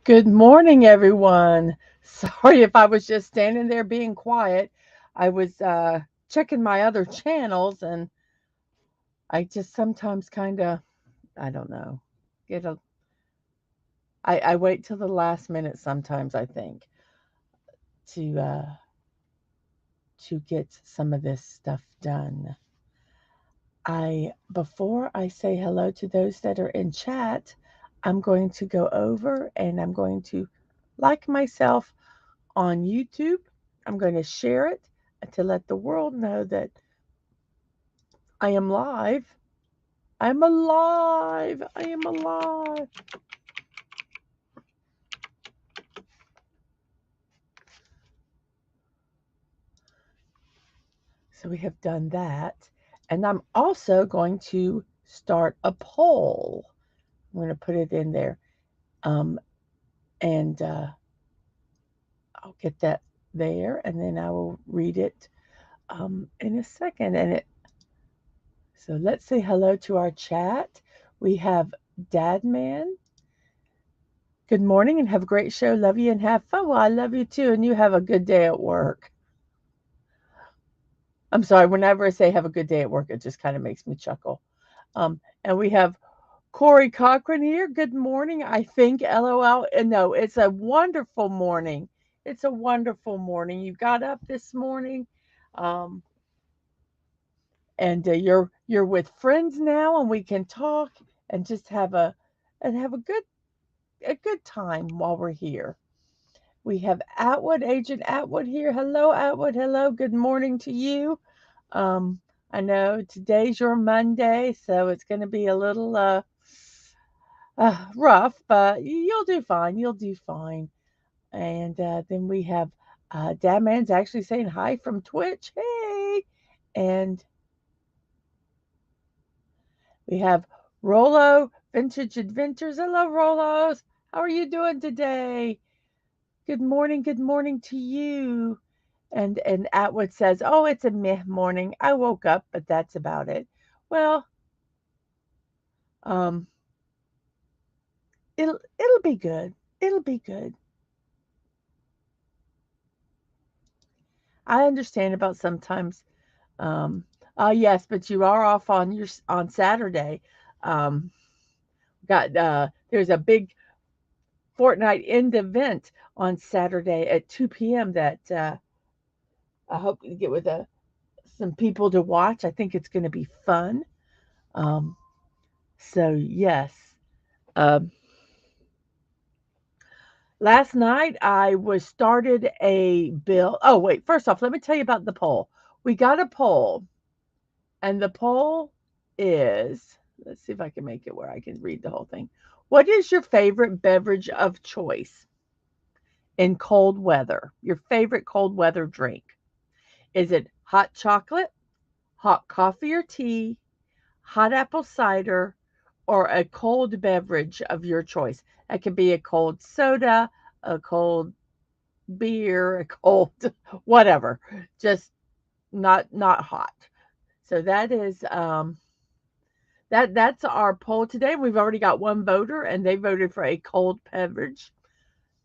Good morning, everyone. Sorry if I was just standing there being quiet. I was checking my other channels, and I just sometimes kind of, I don't know, get a. I wait till the last minute sometimes. I think to uh, to get some of this stuff done. I before I say hello to those that are in chat, I'm going to go over and I'm going to like myself on YouTube. I'm going to share it to let the world know that I am live. I'm alive. I am alive. So we have done that. And I'm also going to start a poll. I'm going to put it in there. Um, and I'll get that there and then I will read it in a second. So let's say hello to our chat. We have Dadman. Good morning and have a great show. Love you and have fun. Well, I love you too, and you have a good day at work. I'm sorry, whenever I say have a good day at work, it just kind of makes me chuckle. And we have Corey Cochran here. Good morning. I think LOL. And no, it's a wonderful morning. It's a wonderful morning. You got up this morning, um, and you're with friends now, and we can talk and just have a good time while we're here. We have Atwood, Agent Atwood here. Hello, Atwood. Hello. Good morning to you. Um, I know today's your Monday, so it's going to be a little rough, but you'll do fine. You'll do fine. And then we have Dadman's actually saying hi from Twitch. Hey. And we have Rolo Vintage Adventures. Hello, Rolos. How are you doing today? Good morning to you. And Atwood says, "Oh, it's a meh morning. I woke up, but that's about it." Well, um, it'll be good. It'll be good. I understand about sometimes. Um, yes, but you are off on Saturday. Um, got there's a big Fortnite end event on Saturday at 2 p.m. that I hope to get with some people to watch. I think it's going to be fun. Um, so yes. Um, Last night I was started a bill. Oh, wait, first off, let me tell you about the poll. We got a poll, and the poll is, let's see if I can make it where I can read the whole thing. What is your favorite beverage of choice in cold weather? Your favorite cold weather drink? Is it hot chocolate, hot coffee or tea, hot apple cider, or a cold beverage of your choice? That could be a cold soda, a cold beer, a cold whatever, just not hot. So that's our poll today. We've already got one voter, and they voted for a cold beverage.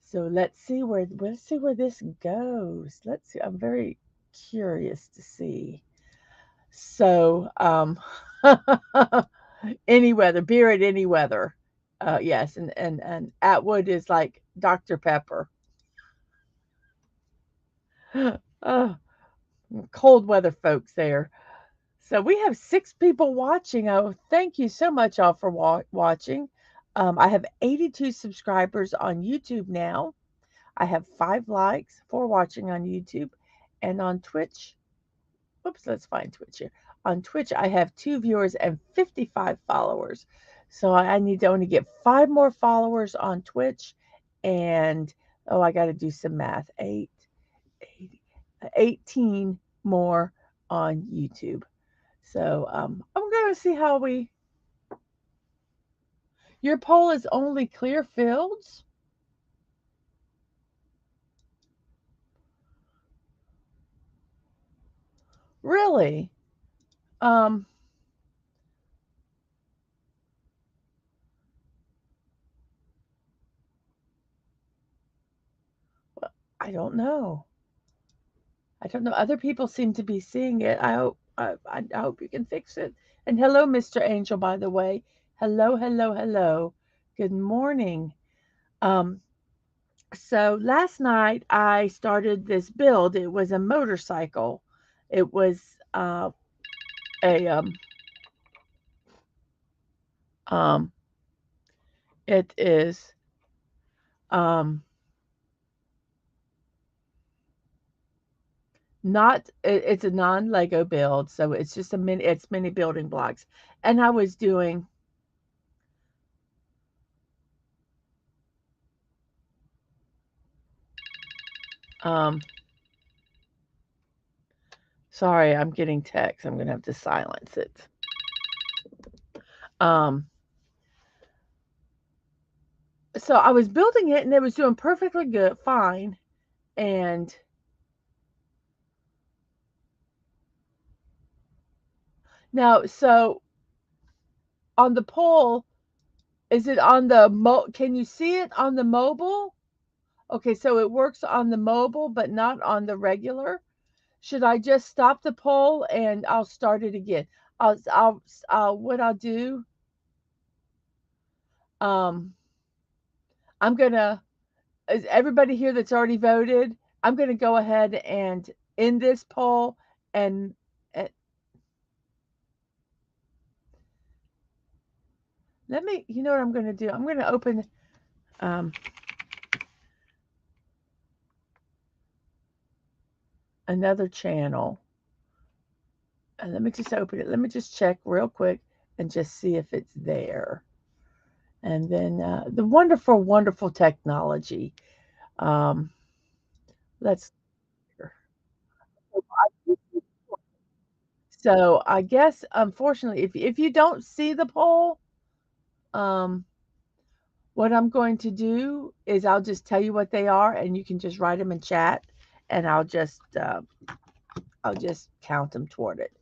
So let's see where this goes. Let's see. I'm very curious to see. So any weather, beer at any weather. Yes, and Atwood is like Dr. Pepper. Oh, cold weather folks there. So we have 6 people watching. Oh, thank you so much all for watching. I have 82 subscribers on YouTube now. I have 5 likes for watching on YouTube, and on Twitch. Oops, let's find Twitch here. On Twitch, I have 2 viewers and 55 followers. So I need to only get 5 more followers on Twitch, and oh, I got to do some math. 18 more on YouTube. So I'm going to see how we. Your poll is only clear fields? Really? Um, I don't know. I don't know. Other people seem to be seeing it. I hope you can fix it. And hello, Mr. Angel, by the way. Hello, hello, hello. Good morning. Um, so last night I started this build. It was a motorcycle. It was a um it is um not it's a non-Lego build, so it's just it's mini building blocks. And I was doing um sorry, I'm getting text. I'm gonna have to silence it. Um so I was building it and it was doing perfectly good, fine. And now so on the pole, is it on the can you see it on the mobile? Okay, so it works on the mobile, but not on the regular. Should I just stop the poll and I'll start it again? What I'll do, um, I'm gonna, is everybody here that's already voted? I'm gonna go ahead and end this poll and, and let me, you know what I'm gonna do? I'm gonna open, um, another channel and let me just open it. Let me just check real quick and just see if it's there. And then the wonderful, wonderful technology. Um, let's. So I guess, unfortunately, if you don't see the poll, um, what I'm going to do is I'll just tell you what they are, and you can just write them in chat, and I'll just count them toward it.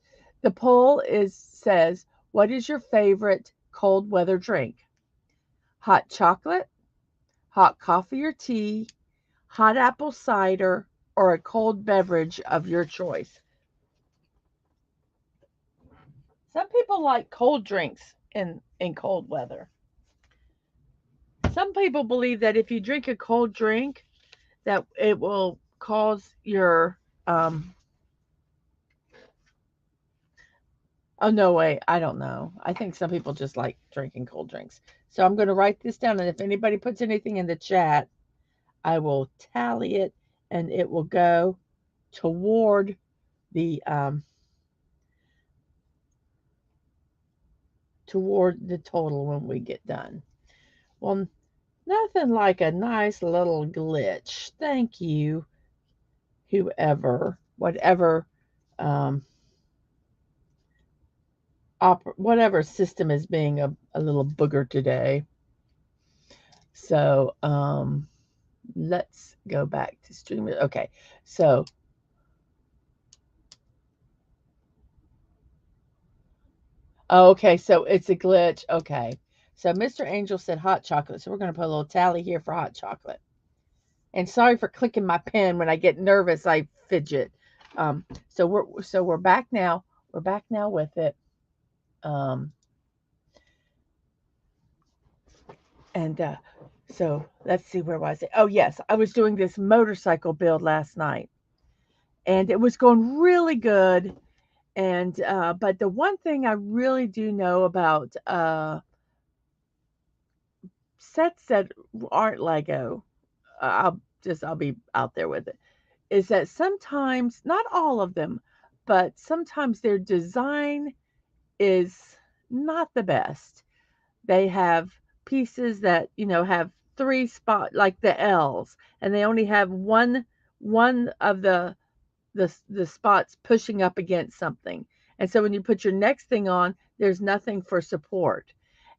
The poll says, what is your favorite cold weather drink? Hot chocolate, hot coffee or tea, hot apple cider, or a cold beverage of your choice. Some people like cold drinks in cold weather. Some people believe that if you drink a cold drink, that it will cause your oh no way, I don't know. I think some people just like drinking cold drinks. So I'm going to write this down, and if anybody puts anything in the chat, I will tally it and it will go toward the total when we get done. Well, nothing like a nice little glitch. Thank you, whatever um, whatever system is being a little booger today. So let's go back to stream it. Okay, so okay, so it's a glitch. Okay, so Mr. Angel said hot chocolate, so we're going to put a little tally here for hot chocolate. And sorry for clicking my pen. When I get nervous, I fidget. So we're back now. We're back now with it. And so let's see, where was it? Oh yes, I was doing this motorcycle build last night, and it was going really good. And but the one thing I really do know about sets that aren't Lego, I'll be out there with it, is that sometimes, not all of them, but sometimes their design is not the best. They have pieces that, have three spot like the L's, and they only have one of the spots pushing up against something. And so when you put your next thing on, there's nothing for support.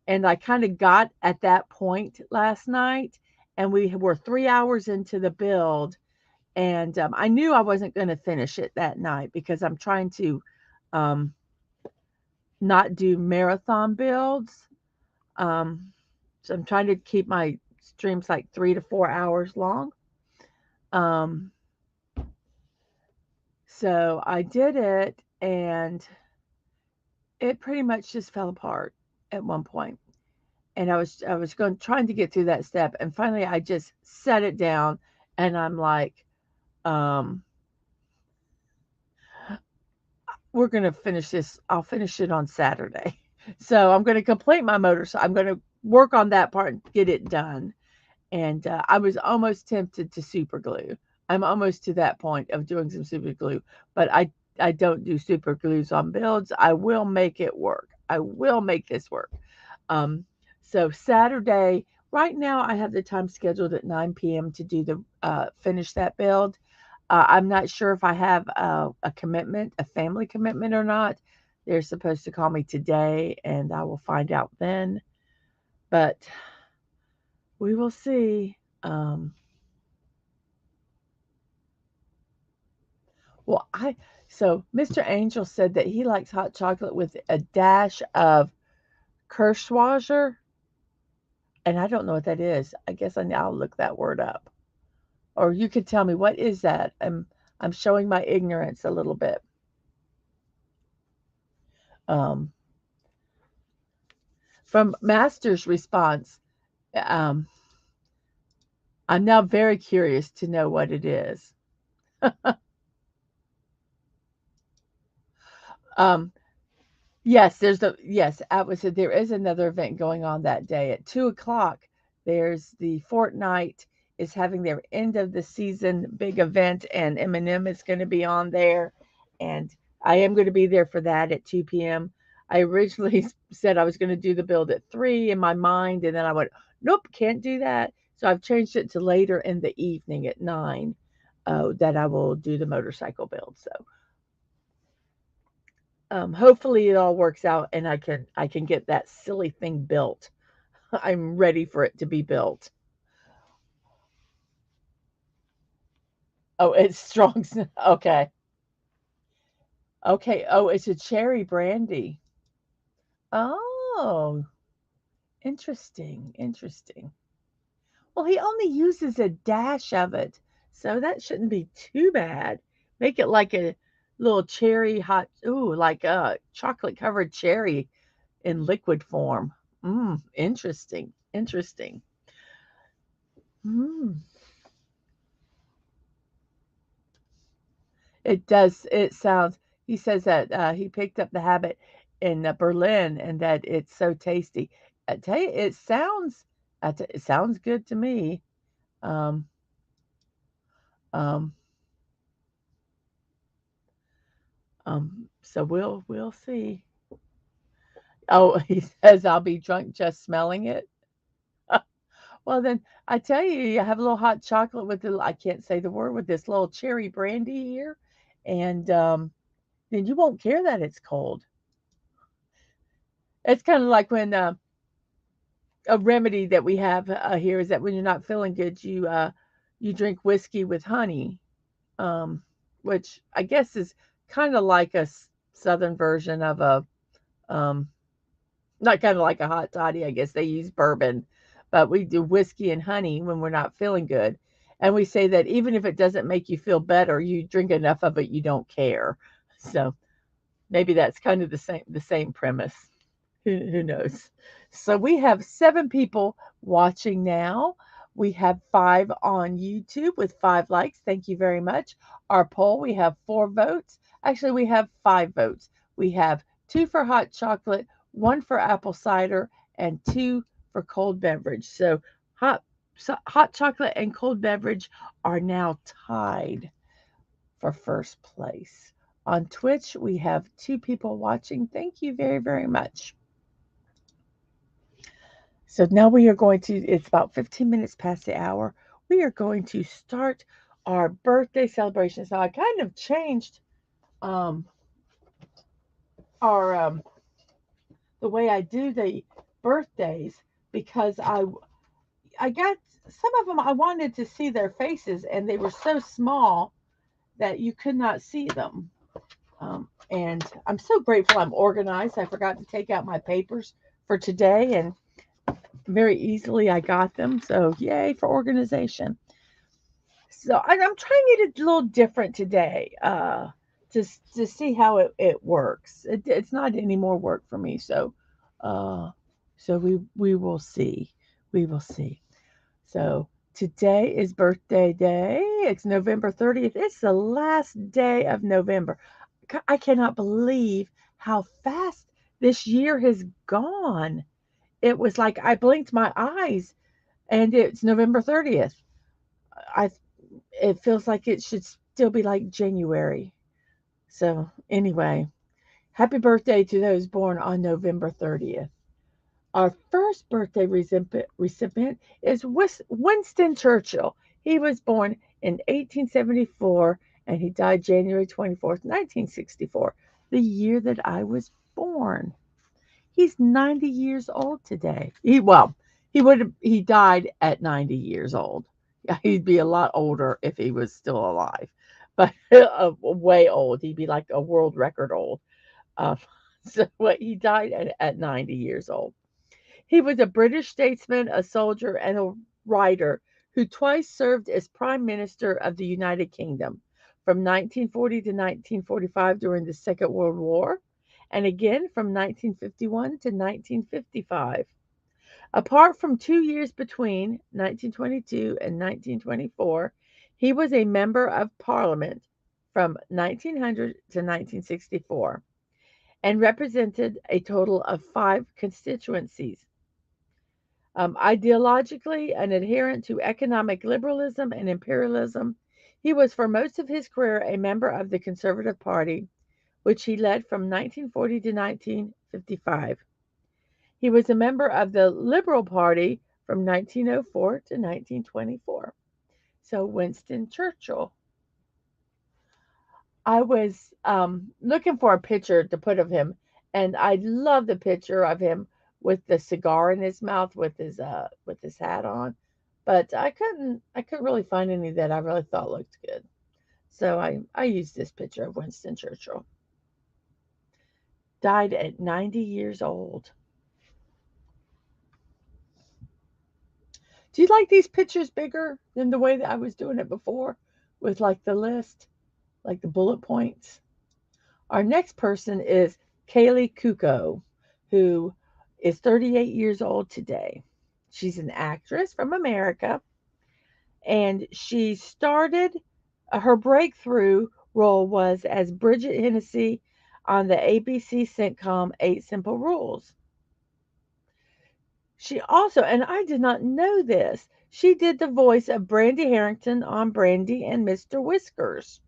And I kind of got at that point last night, and we were 3 hours into the build, and I knew I wasn't going to finish it that night because I'm trying to um, not do marathon builds. So I'm trying to keep my streams like 3 to 4 hours long. Um, so I did it, and it pretty much just fell apart at one point. And I was trying to get through that step, and finally I just set it down, and I'm like, um, we're gonna finish this. I'll finish it on Saturday. So I'm gonna complete my motorcycle. I'm gonna work on that part and get it done. And I was almost tempted to super glue. I'm almost to that point of doing some super glue, but I don't do super glues on builds. I will make it work. I will make this work. Um, so Saturday, right now, I have the time scheduled at 9 p.m. to do the finish that build. I'm not sure if I have a commitment, a family commitment or not. They're supposed to call me today, and I will find out then. But we will see. Well, so Mr. Angel said that he likes hot chocolate with a dash of Kirschwasser, and I don't know what that is. I guess I'll look that word up. Or you could tell me, what is that? I'm showing my ignorance a little bit. Um, from Master's response, um, I'm now very curious to know what it is. Um, yes, Atwood said there is another event going on that day at 2 o'clock. There's the Fortnite is having their end of the season big event, and Eminem is going to be on there, and I am going to be there for that at 2 p.m. I originally said I was going to do the build at 3 in my mind, and then I went, nope, can't do that. So I've changed it to later in the evening at 9 that I will do the motorcycle build. So hopefully it all works out and I can get that silly thing built. I'm ready for it to be built. Oh, it's strong. Okay. Okay. Oh, it's a cherry brandy. Oh, interesting. Interesting. Well, he only uses a dash of it, so that shouldn't be too bad. Make it like a little cherry hot, ooh, like a chocolate covered cherry in liquid form. Interesting. Interesting. Mm. It does. It sounds. He says that he picked up the habit in Berlin, and that it's so tasty. I tell you, it sounds. It sounds good to me. Um, um, so we'll see. Oh, he says I'll be drunk just smelling it. Well, then I tell you, you have a little hot chocolate with the. I can't say the word with this little cherry brandy here, and then you won't care that it's cold. It's kind of like when a remedy that we have here is that when you're not feeling good, you drink whiskey with honey, um, which I guess is kind of like a southern version of a um, not kind of like a hot toddy. I guess they use bourbon, but we do whiskey and honey when we're not feeling good, and we say that even if it doesn't make you feel better, you drink enough of it, you don't care. So maybe that's kind of the same premise. Who knows? So we have 7 people watching now. We have 5 on YouTube with 5 likes. Thank you very much. Our poll, we have 4 votes. Actually, we have 5 votes. We have 2 for hot chocolate, 1 for apple cider, and 2 for cold beverage. So hot chocolate and cold beverage are now tied for first place. On Twitch, we have 2 people watching. Thank you very, very much. So now we are going to, it's about 15 minutes past the hour. We are going to start our birthday celebrations. Now I kind of changed um, our the way I do the birthdays because I got some of them I wanted to see their faces and they were so small that you could not see them. And I'm so grateful I'm organized. I forgot to take out my papers for today and very easily I got them. So yay for organization. So I'm trying it a little different today, to see how it works. It's not any more work for me, uh, so we will see. We will see. So today is birthday day. It's November 30th. It's the last day of November. I cannot believe how fast this year has gone. It was like I blinked my eyes and it's November 30th. I It feels like it should still be like January. So, anyway, happy birthday to those born on November 30th. Our first birthday recipient is Winston Churchill. He was born in 1874 and he died January 24th, 1964, the year that I was born. He's 90 years old today. He died at 90 years old. Yeah, he'd be a lot older if he was still alive, but way old. He'd be like a world record old. Um, he died at 90 years old. He was a British statesman, a soldier, and a writer who twice served as Prime Minister of the United Kingdom from 1940 to 1945 during the Second World War, and again from 1951 to 1955. Apart from 2 years between 1922 and 1924, he was a member of Parliament from 1900 to 1964 and represented a total of 5 constituencies. Ideologically an adherent to economic liberalism and imperialism, he was for most of his career a member of the Conservative Party, which he led from 1940 to 1955. He was a member of the Liberal Party from 1904 to 1924. So, Winston Churchill. I was looking for a picture to put of him, and I love the picture of him with the cigar in his mouth with his hat on, but I couldn't really find any that I really thought looked good. So I used this picture of Winston Churchill. Died at 90 years old. Do you like these pictures bigger than the way that I was doing it before with like the list, like the bullet points? Our next person is Kaylee Kuko, who is 38 years old today. She's an actress from America, and she started her breakthrough role was as Bridget Hennessy on the ABC sitcom Eight Simple Rules. She also, and I did not know this, she did the voice of Brandy Harrington on Brandy and Mr. Whiskers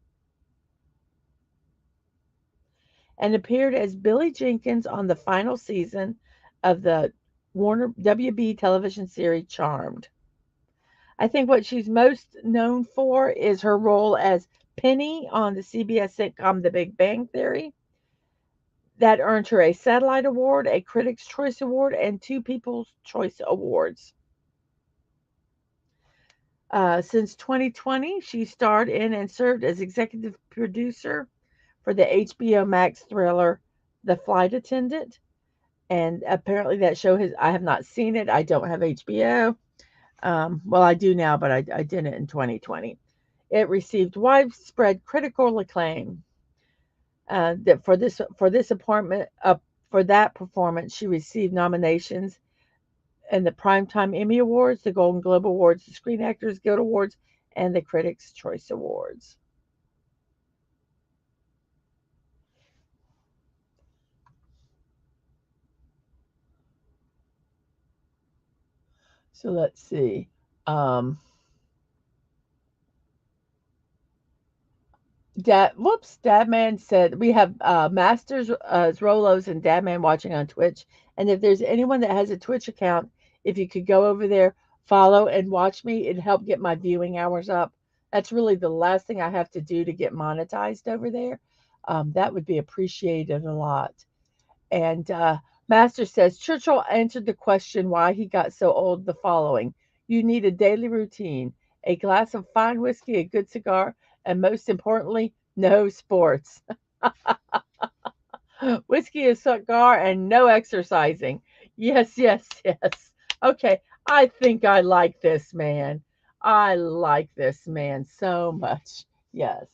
and appeared as Billy Jenkins on the final season of the Warner WB television series Charmed. I think what she's most known for is her role as Penny on the CBS sitcom The Big Bang Theory. That earned her a Satellite Award, a Critics' Choice Award, and 2 People's Choice Awards. Since 2020, she starred in and served as executive producer for the HBO Max thriller The Flight Attendant. And apparently that show I have not seen it. I don't have HBO. Well, I do now, but I didn't in 2020. It received widespread critical acclaim. That for that performance, she received nominations in the Primetime Emmy Awards, the Golden Globe Awards, the Screen Actors Guild Awards, and the Critics' Choice Awards. So let's see. Dadman said we have Masters Rolos and Dadman watching on Twitch. And if there's anyone that has a Twitch account, if you could go over there, follow and watch me, it'd help get my viewing hours up. That's really the last thing I have to do to get monetized over there. That would be appreciated a lot. And Master says Churchill answered the question why he got so old the following: you need a daily routine, a glass of fine whiskey, a good cigar, and most importantly, no sports. Whiskey, a cigar, and no exercising. Yes, yes, yes. Okay, I think I like this man. I like this man so much. Yes.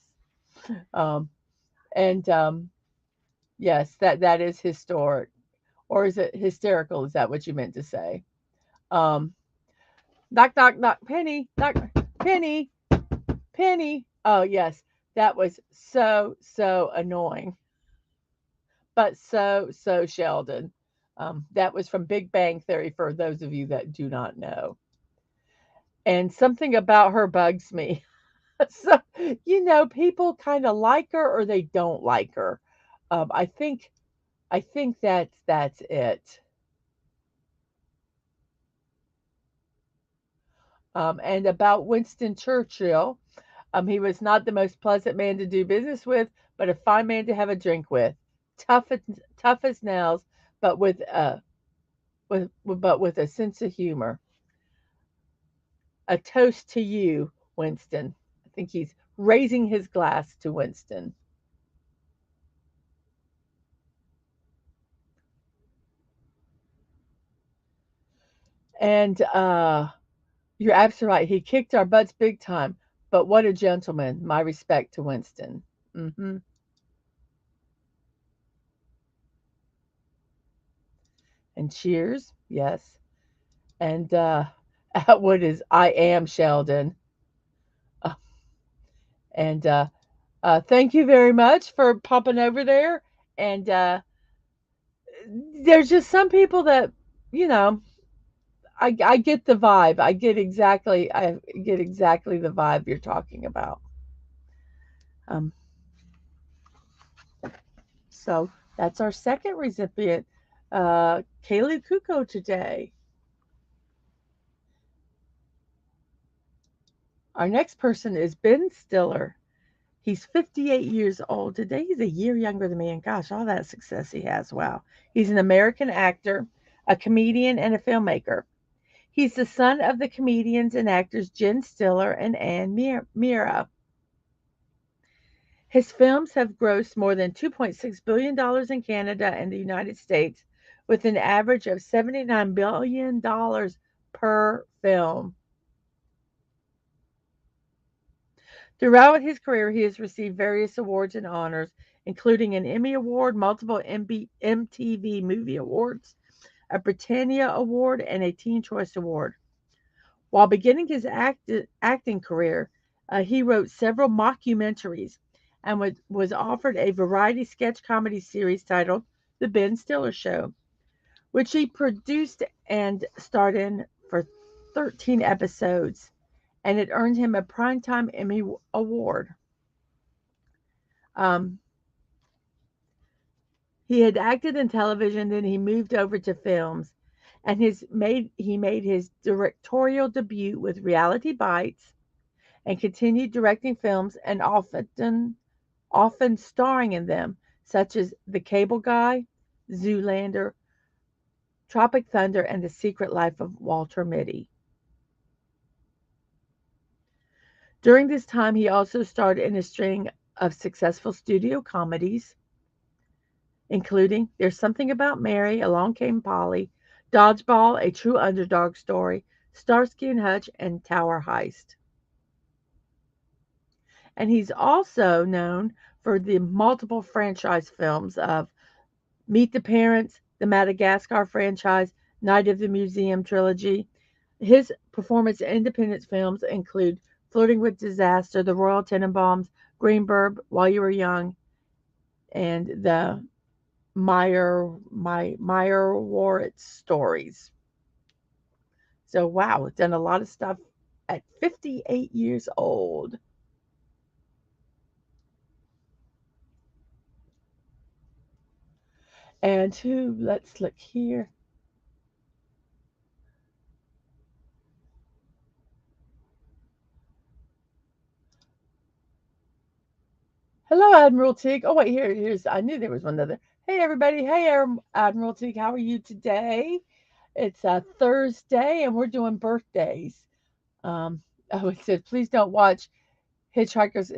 Um, and yes, that is historic. Or is it hysterical? Is that what you meant to say? Um, knock, knock, knock, Penny, knock, Penny, Penny. Oh, yes, that was so annoying, but so Sheldon. That was from Big Bang Theory for those of you that do not know. And something about her bugs me. So, people kind of like her or they don't like her. I think that's it. And about Winston Churchill, he was not the most pleasant man to do business with, but a fine man to have a drink with. Tough as nails, but with a sense of humor. A toast to you, Winston. I think he's raising his glass to Winston. And you're absolutely right. He kicked our butts big time, but what a gentleman. My respect to Winston. Hmm. And cheers, yes. And Atwood is I am Sheldon. Uh, and thank you very much for popping over there. And there's just some people that, you know, I get the vibe. I get exactly the vibe you're talking about. Um, so that's our second recipient, Kaylee Kuko today. Our next person is Ben Stiller. He's 58 years old today. He's a year younger than me, and gosh, all that success he has. Wow. He's an American actor, a comedian, and a filmmaker. He's the son of the comedians and actors Jen Stiller and Ann Mira. His films have grossed more than $2.6 billion in Canada and the United States, with an average of $79 billion per film. Throughout his career, he has received various awards and honors, including an Emmy Award, multiple MTV Movie Awards, a Britannia Award, and a Teen Choice Award. While beginning his acting career, he wrote several mockumentaries and was offered a variety sketch comedy series titled The Ben Stiller Show, which he produced and starred in for 13 episodes, and it earned him a Primetime Emmy Award. Um, he had acted in television, then he moved over to films, and he made his directorial debut with Reality Bites and continued directing films and often starring in them, such as The Cable Guy, Zoolander, Tropic Thunder, and The Secret Life of Walter Mitty. During this time, he also starred in a string of successful studio comedies, including There's Something About Mary, Along Came Polly, Dodgeball, A True Underdog Story, Starsky and Hutch, and Tower Heist. And he's also known for the multiple franchise films of Meet the Parents, the Madagascar franchise, Night of the Museum trilogy. His performance in independent films include Flirting with Disaster, The Royal Tenenbaums, Greenberg, While You Were Young, and the Meyerowitz stories. So wow, done a lot of stuff at 58 years old. And who? Let's look here. Hello, Admiral Tig. Oh wait, here's. I knew there was one other. Hey everybody. Hey, Admiral Tig. How are you today? It's a Thursday, and we're doing birthdays. Oh, it said, please don't watch the Hitchhiker's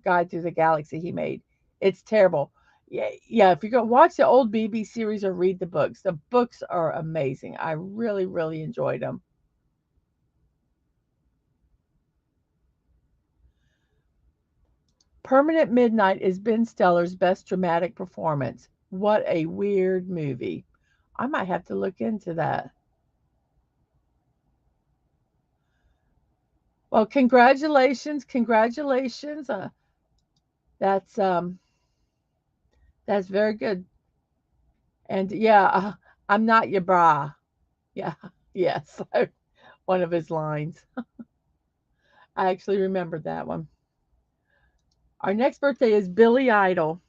Guide to the Galaxy he made. It's terrible. Yeah, yeah. If you're gonna watch the old BB series or read the books are amazing. I really, really enjoyed them. Permanent Midnight is Ben Stiller's best dramatic performance. What a weird movie. I might have to look into that. Well, congratulations, congratulations. That's that's very good. And yeah, I'm not your bra. Yeah, yes, one of his lines. I actually remembered that one. Our next birthday is Billy Idol.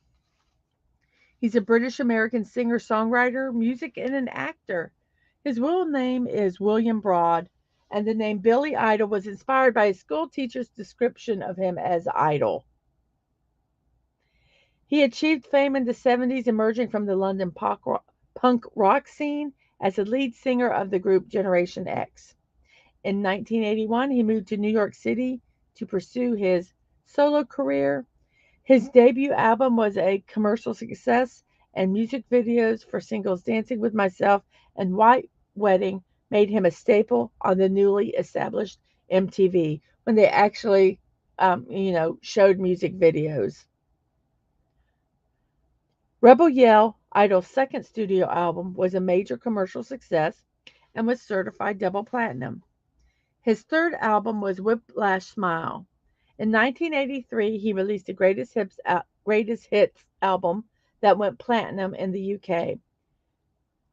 He's a British American singer, songwriter, music, and an actor. His real name is William Broad, and the name Billy Idol was inspired by a school teacher's description of him as idle. He achieved fame in the 70s, emerging from the London punk rock scene as the lead singer of the group Generation X. In 1981, he moved to New York City to pursue his solo career. His debut album was a commercial success, and music videos for singles Dancing with Myself and White Wedding made him a staple on the newly established MTV when they actually, showed music videos. Rebel Yell, Idol's second studio album, was a major commercial success and was certified double platinum. His third album was Whiplash Smile. In 1983, he released the Greatest Hits album that went platinum in the UK.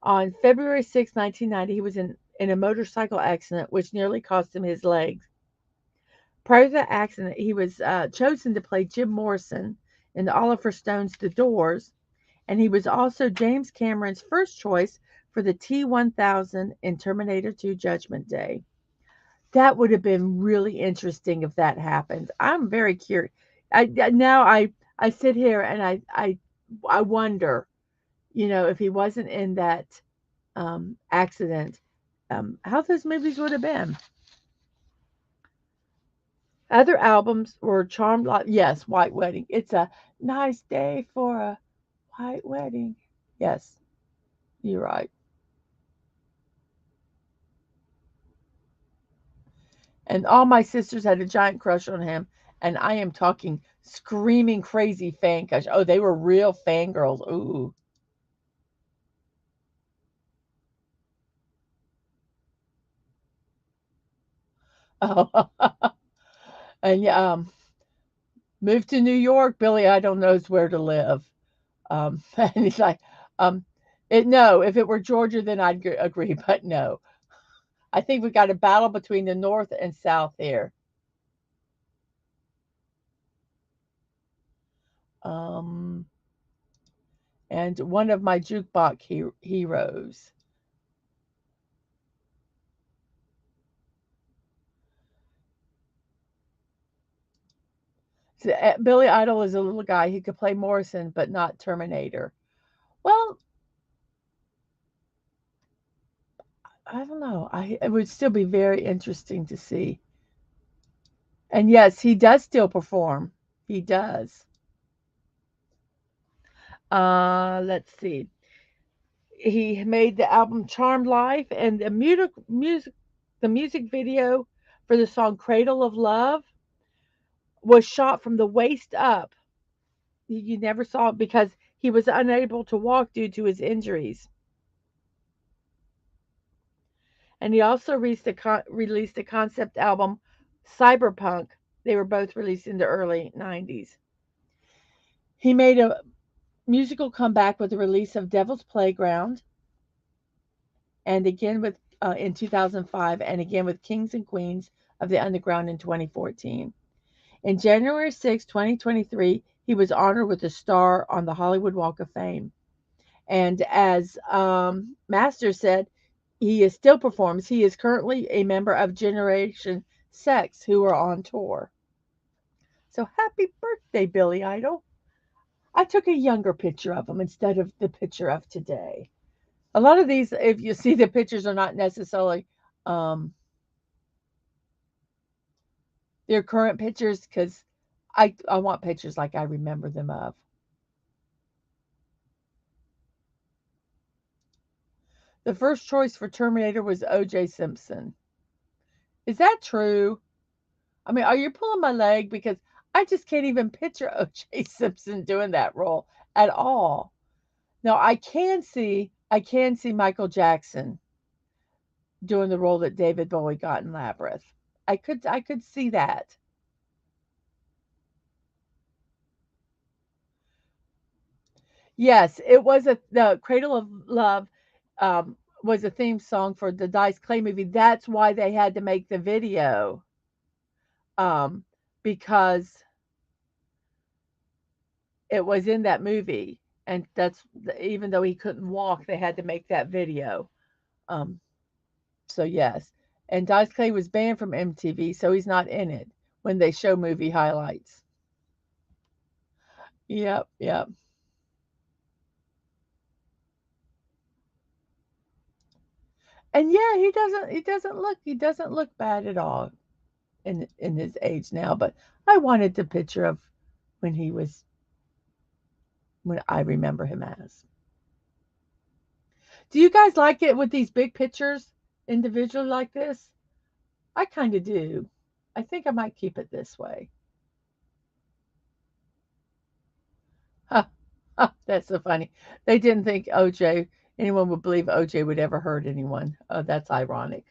On February 6, 1990, he was in a motorcycle accident which nearly cost him his legs. Prior to the accident, he was chosen to play Jim Morrison in Oliver Stone's The Doors, and he was also James Cameron's first choice for the T-1000 in Terminator 2 Judgment Day. That would have been really interesting if that happened. I'm very curious. I sit here and I wonder, if he wasn't in that accident, how those movies would have been. Other albums were Charmed Life. Yes, White Wedding. It's a nice day for a white wedding. Yes, you're right. And all my sisters had a giant crush on him. And I am talking screaming crazy fan crush. Oh, they were real fangirls. Ooh. Oh. And yeah, moved to New York. Billy, I don't knows where to live. And he's like, um, no, if it were Georgia, then I'd agree. But no, I think we got a battle between the North and South here. Um, and one of my jukebox heroes. So, Billy Idol is a little guy. He could play Morrison, but not Terminator. Well, I don't know. It would still be very interesting to see. And yes, he does still perform. He does. Let's see. He made the album Charmed Life, and the music video for the song Cradle of Love was shot from the waist up. You never saw it because he was unable to walk due to his injuries. And he also released a concept album, Cyberpunk. They were both released in the early 90s. He made a musical comeback with the release of Devil's Playground, and again with in 2005, and again with Kings and Queens of the Underground in 2014. In January 6, 2023, he was honored with a star on the Hollywood Walk of Fame. And as Master said, he is still performs. He is currently a member of Generation Sex, who are on tour. So happy birthday, Billy Idol. I took a younger picture of him instead of the picture of today. A lot of these, if you see the pictures, are not necessarily their current pictures because I want pictures like I remember them of. The first choice for Terminator was O.J. Simpson. Is that true? I mean, are you pulling my leg? Because I just can't even picture O.J. Simpson doing that role at all. Now I can see Michael Jackson doing the role that David Bowie got in Labyrinth. I could see that. Yes, it was the Cradle of Love was a theme song for the Dice Clay movie. That's why they had to make the video um, because it was in that movie, and even though he couldn't walk, they had to make that video. Um, so yes, and Dice Clay was banned from MTV, so he's not in it when they show movie highlights. Yep, yep. And yeah, he doesn't look bad at all in his age now, but I wanted the picture of when he was when I remember him as. Do you guys like it with these big pictures individually like this? I kind of do. I think I might keep it this way. That's so funny. They didn't think anyone would believe OJ would ever hurt anyone. Oh, that's ironic.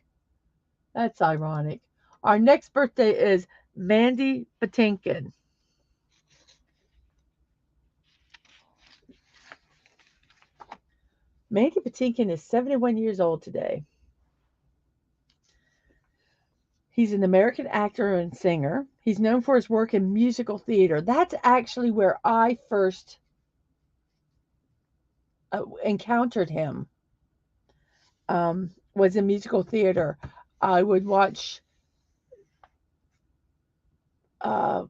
That's ironic. Our next birthday is Mandy Patinkin. Mandy Patinkin is 71 years old today. He's an American actor and singer. He's known for his work in musical theater. That's actually where I first encountered him. Was in musical theater. I would watch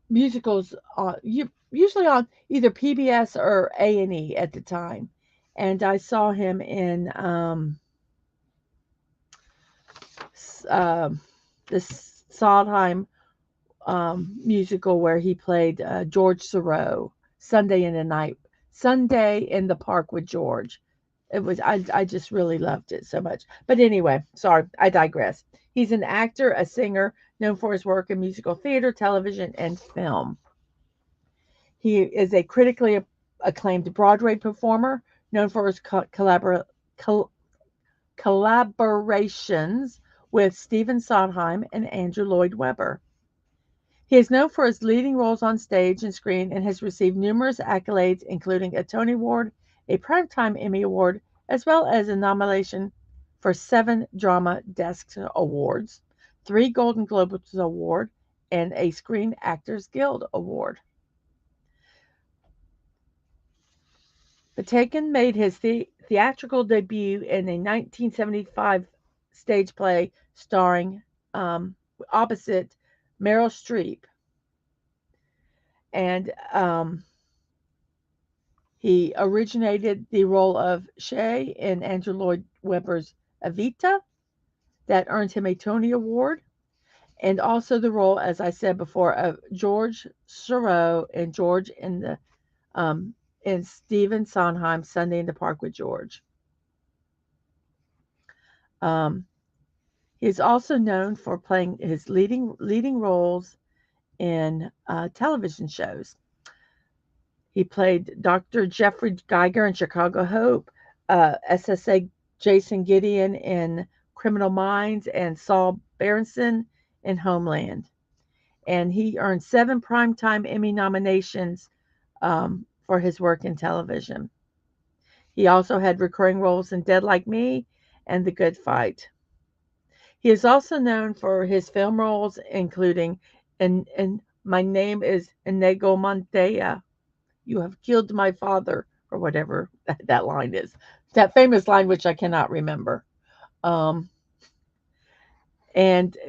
musicals usually on either PBS or A&E at the time, and I saw him in um, the Sondheim musical where he played George Sorow, Sunday in the Park with George. It was I just really loved it so much. But anyway, sorry, I digress. He's an actor, a singer, known for his work in musical theater, television, and film. He is a critically acclaimed Broadway performer, known for his collaborations with Stephen Sondheim and Andrew Lloyd Webber. He is known for his leading roles on stage and screen and has received numerous accolades, including a Tony Award, a Primetime Emmy Award, as well as a nomination for 7 Drama Desk Awards, 3 Golden Globes Award, and a Screen Actors Guild Award. Patinkin made his theatrical debut in a 1975 stage play starring opposite Meryl Streep. And he originated the role of Shay in Andrew Lloyd Webber's Evita, that earned him a Tony Award, and also the role, as I said before, of George Sorow and George in Stephen Sondheim's Sunday in the Park with George. He's also known for playing his leading roles in television shows. He played Dr. Jeffrey Geiger in Chicago Hope, SSA Jason Gideon in Criminal Minds, and Saul Berenson in Homeland. And he earned 7 Primetime Emmy nominations for his work in television. He also had recurring roles in Dead Like Me and The Good Fight. He is also known for his film roles, including in My Name is Inigo Montoya. You have killed my father, or whatever that line is. That famous line, which I cannot remember. And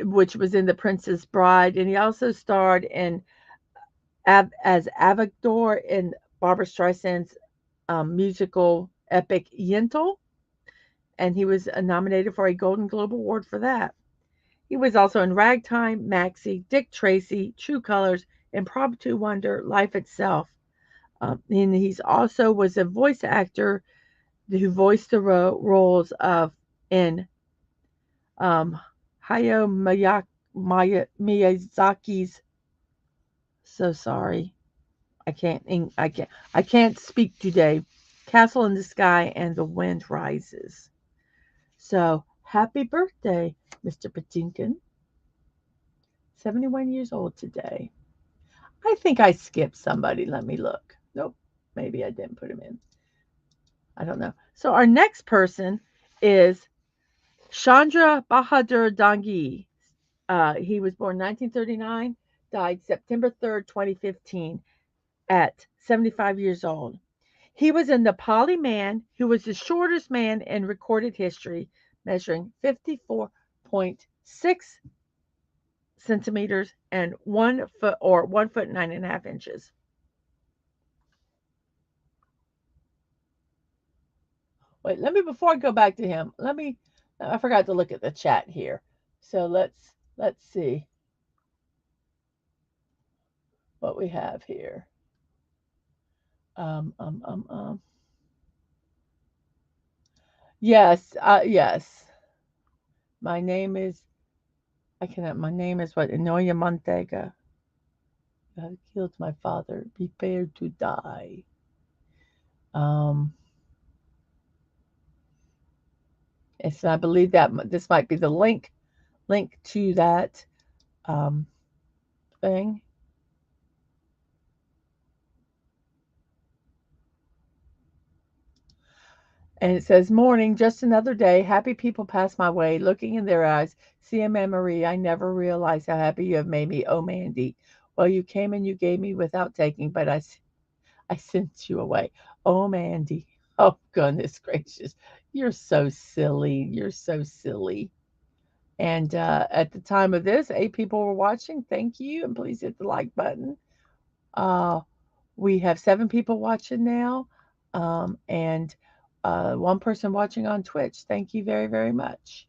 which was in The Princess Bride. And he also starred in as Avigdor in Barbra Streisand's musical epic Yentl, and he was nominated for a Golden Globe Award for that. He was also in Ragtime, Maxie, Dick Tracy, True Colors, Impromptu Wonder, Life Itself. And he's also was a voice actor who voiced the roles of in Hayao Miyazaki's So sorry. I can't speak today. Castle in the sky and the wind rises. So happy birthday, Mr. Patinkin. 71 years old today. I think I skipped somebody. Let me look. Nope. Maybe I didn't put him in. I don't know. So our next person is Chandra Bahadur Dangi. He was born 1939, died September 3rd, 2015, at 75 years old. He was a Nepali man who was the shortest man in recorded history, measuring 54.6 centimeters and 1 foot, or 1 foot 9.5 inches. Wait, before I go back to him, I forgot to look at the chat here. So let's see what we have here. Um, um, um, um. Yes. My name is, my name is what? Inoya Montega. You have killed my father. Prepare to die. Um, so I believe that this might be the link to that um, thing. And it says, morning, just another day. Happy people pass my way, looking in their eyes. See a memory. I never realized how happy you have made me. Oh, Mandy. Well, you came and you gave me without taking, but I sent you away. Oh, Mandy. Oh, goodness gracious. You're so silly. You're so silly. And at the time of this, 8 people were watching. Thank you. And please hit the like button. Uh, we have 7 people watching now, and 1 person watching on Twitch. Thank you very, very much.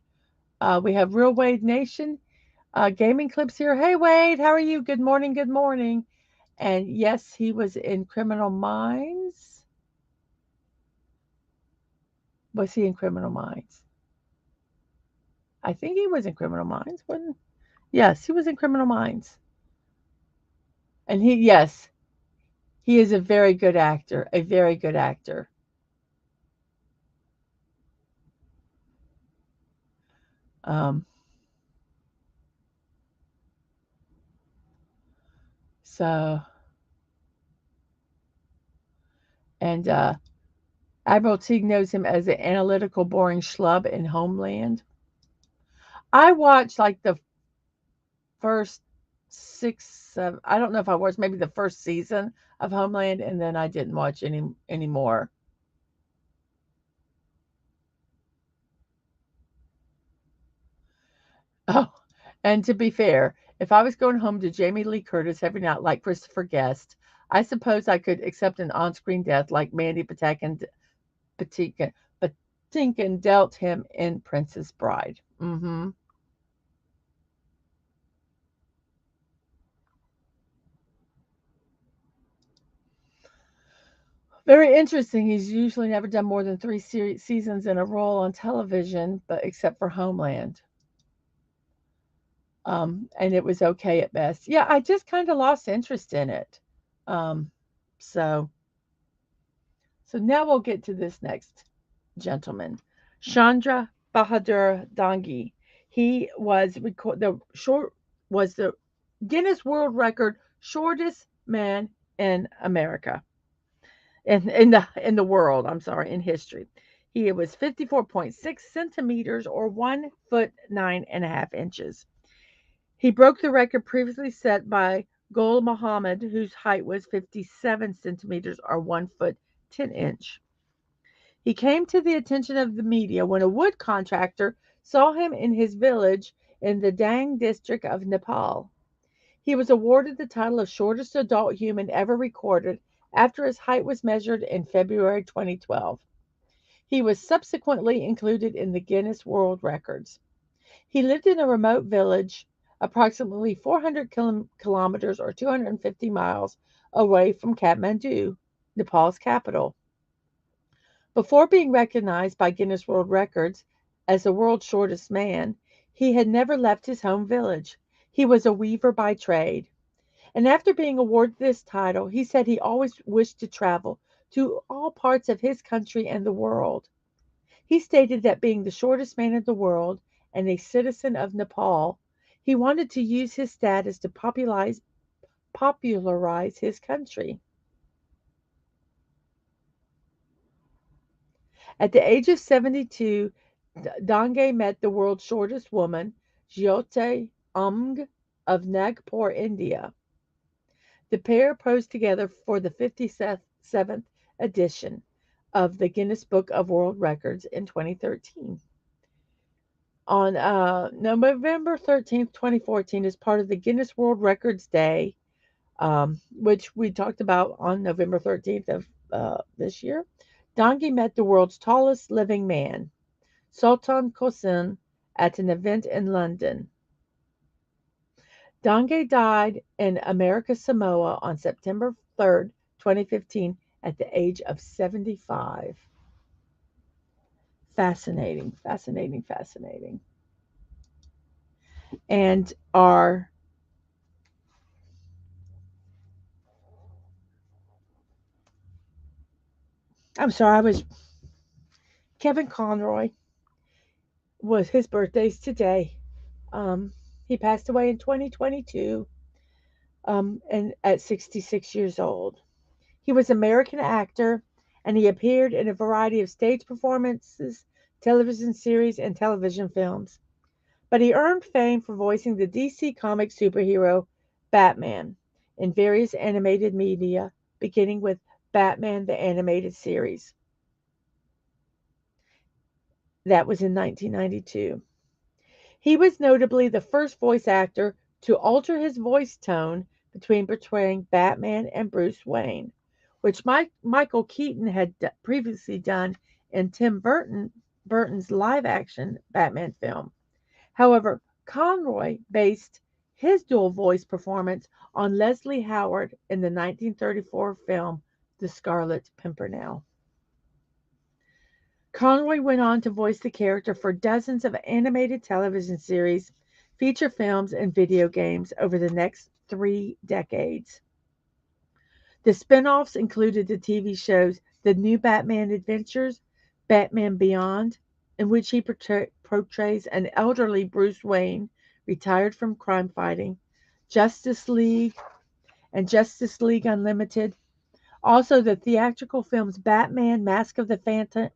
We have Real Wade Nation gaming clips here. Hey, Wade, how are you? Good morning. Good morning. And yes, he was in Criminal Minds. Was he in Criminal Minds? I think he was in Criminal Minds, wasn't he? Yes, he was in Criminal Minds. And yes, he is a very good actor, a very good actor. Um, so, and Admiral Teague knows him as the analytical, boring schlub in Homeland. I watched like the first 6, 7. I don't know if I watched maybe the first season of Homeland, and then I didn't watch any more. Oh, and to be fair, if I was going home to Jamie Lee Curtis every night like Christopher Guest, I suppose I could accept an on-screen death like Mandy Patinkin dealt him in Princess Bride. Mm-hmm. Very interesting. He's usually never done more than 3 seasons in a role on television, but except for Homeland. And it was okay at best. Yeah, I just kind of lost interest in it. Um, so, so now we'll get to this next gentleman, Chandra Bahadur Dangi. He was the Guinness World Record shortest man in America. In the world, I'm sorry, in history. He was 54.6 centimeters or 1 foot 9.5 inches. He broke the record previously set by Gul Muhammad, whose height was 57 centimeters or 1 foot 10 inch. He came to the attention of the media when a wood contractor saw him in his village in the Dang district of Nepal. He was awarded the title of shortest adult human ever recorded after his height was measured in February 2012. He was subsequently included in the Guinness World Records. He lived in a remote village approximately 400 kilometers or 250 miles away from Kathmandu, Nepal's capital. Before being recognized by Guinness World Records as the world's shortest man, he had never left his home village. He was a weaver by trade. And after being awarded this title, he said he always wished to travel to all parts of his country and the world. He stated that being the shortest man in the world and a citizen of Nepal, he wanted to use his status to popularize his country. At the age of 72, Dange met the world's shortest woman, Jyote Umg of Nagpur, India. The pair posed together for the 57th edition of the Guinness Book of World Records in 2013. On November 13th, 2014, as part of the Guinness World Records Day, which we talked about on November 13th of this year, Dangi met the world's tallest living man, Sultan Kosin, at an event in London. Dange died in America Samoa on September 3rd, 2015, at the age of 75. Fascinating, fascinating, fascinating. And Kevin Conroy was his birthday's today. He passed away in 2022, and at 66 years old. He was an American actor, and he appeared in a variety of stage performances, television series, and television films. But he earned fame for voicing the DC comic superhero Batman in various animated media, beginning with Batman the Animated Series. That was in 1992. He was notably the first voice actor to alter his voice tone between portraying Batman and Bruce Wayne, which Michael Keaton had previously done in Tim Burton's live-action Batman film. However, Conroy based his dual voice performance on Leslie Howard in the 1934 film The Scarlet Pimpernel. Conroy went on to voice the character for dozens of animated television series, feature films, and video games over the next 3 decades. The spin-offs included the TV shows The New Batman Adventures, Batman Beyond, in which he portrays an elderly Bruce Wayne retired from crime fighting, Justice League, and Justice League Unlimited. Also, the theatrical films Batman, Mask of the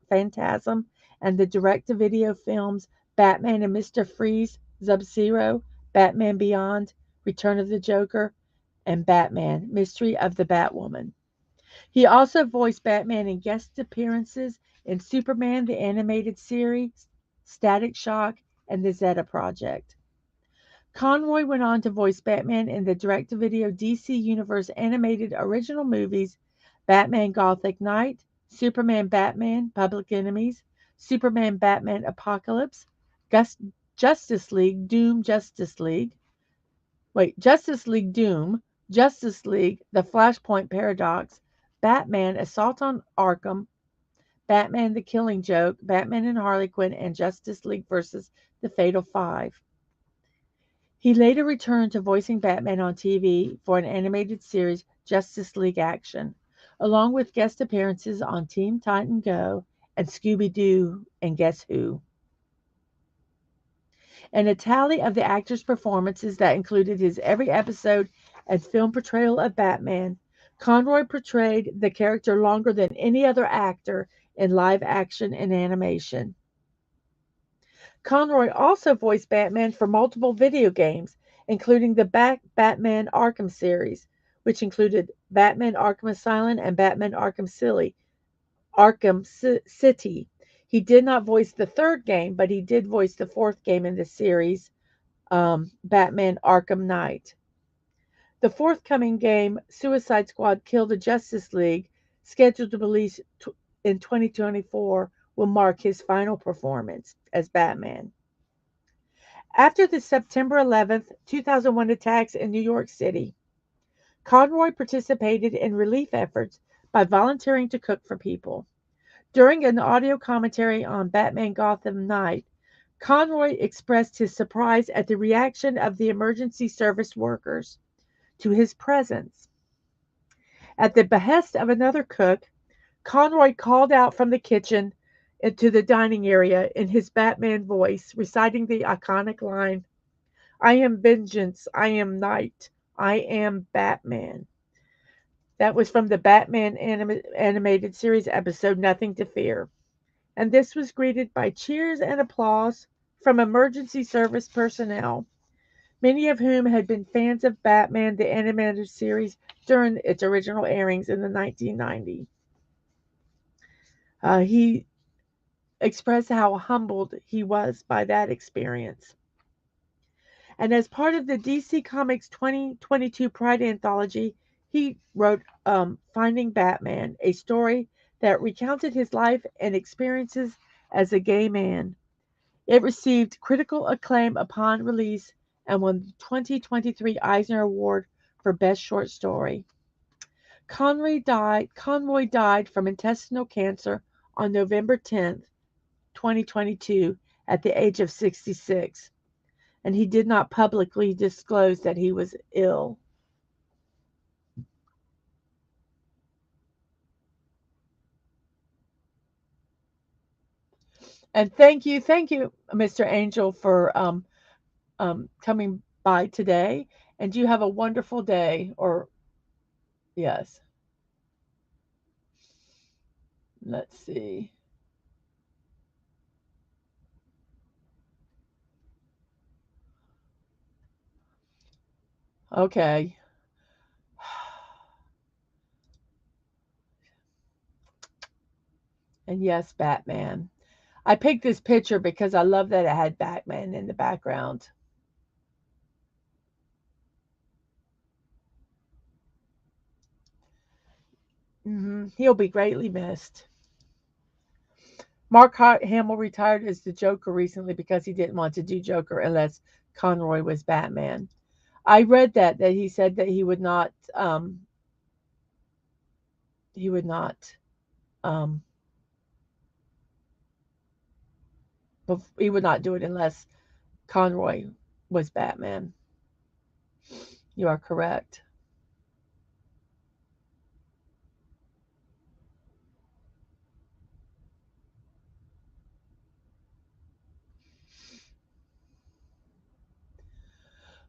Phantasm, and the direct-to-video films Batman and Mr. Freeze, Sub-Zero, Batman Beyond, Return of the Joker, and Batman, Mystery of the Batwoman. He also voiced Batman in guest appearances in Superman the Animated Series, Static Shock, and the Zeta Project. Conroy went on to voice Batman in the direct-to-video DC Universe animated original movies Batman Gothic Knight, Superman Batman Public Enemies, Superman Batman Apocalypse, Justice League Doom, Justice League Doom, Justice League The Flashpoint Paradox, Batman Assault on Arkham, Batman the Killing Joke, Batman and Harley Quinn, and Justice League vs. the Fatal Five. He later returned to voicing Batman on TV for an animated series, Justice League Action, along with guest appearances on Teen Titan Go and Scooby-Doo and Guess Who. And a tally of the actor's performances that included his every episode and film portrayal of Batman, Conroy portrayed the character longer than any other actor in live action and animation. Conroy also voiced Batman for multiple video games, including the Batman Arkham series, which included Batman Arkham Asylum and Batman Arkham City. He did not voice the third game, but he did voice the fourth game in the series, Batman Arkham Knight. The forthcoming game, Suicide Squad Kill the Justice League, scheduled to release in 2024, will mark his final performance as Batman. After the September 11th, 2001 attacks in New York City, Conroy participated in relief efforts by volunteering to cook for people. During an audio commentary on Batman Gotham Knight, Conroy expressed his surprise at the reaction of the emergency service workers. to his presence. At the behest of another cook, Conroy called out from the kitchen into the dining area in his Batman voice, reciting the iconic line, I am vengeance, I am night, I am Batman. That was from the Batman animated series episode Nothing to Fear. And this was greeted by cheers and applause from emergency service personnel, many of whom had been fans of Batman the animated series during its original airings in the 1990s. He expressed how humbled he was by that experience. And as part of the DC Comics 2022 Pride Anthology, he wrote Finding Batman, a story that recounted his life and experiences as a gay man. It received critical acclaim upon release and won the 2023 Eisner Award for Best Short Story. Conroy died from intestinal cancer on November 10th, 2022, at the age of 66, and he did not publicly disclose that he was ill. And thank you, Mr. Angel, for coming by today. And you have a wonderful day. Or yes, let's see. Okay. And yes, Batman. I picked this picture because I love that it had Batman in the background. He'll be greatly missed. Mark Hamill retired as the Joker recently because he didn't want to do Joker unless Conroy was Batman. I read that he said that he would not he would not um, he would not do it unless Conroy was Batman. You are correct.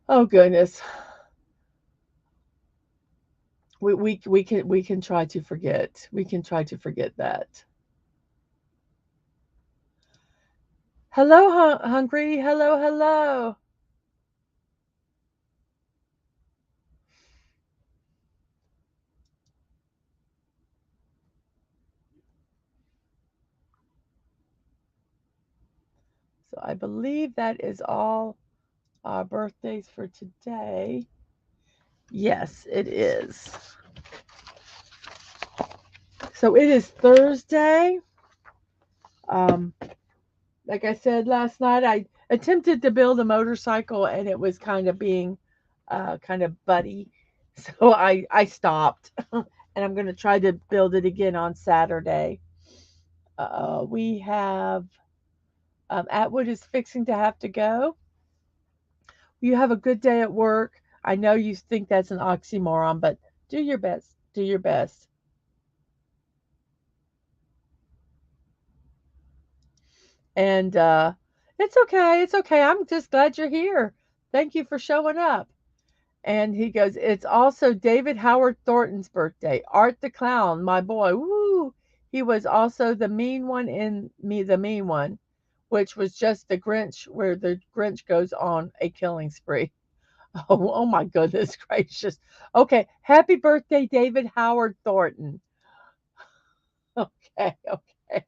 Oh goodness. We can try to forget. We can try to forget that. Hello, hungry. Hello, hello. So I believe that is all our birthdays for today. Yes, it is. So it is Thursday. Um, like I said last night, I attempted to build a motorcycle and it was kind of being kind of buddy. So I stopped and I'm going to try to build it again on Saturday. We have Atwood is fixing to have to go. You have a good day at work. I know you think that's an oxymoron, but do your best. Do your best. And it's okay. It's okay. I'm just glad you're here. Thank you for showing up. And he goes, it's also David Howard Thornton's birthday. Art the Clown, my boy. Woo! He was also the mean one in Me, the Mean One, which was just the Grinch, where the Grinch goes on a killing spree. Oh my goodness gracious. Okay. Happy birthday, David Howard Thornton. Okay. Okay.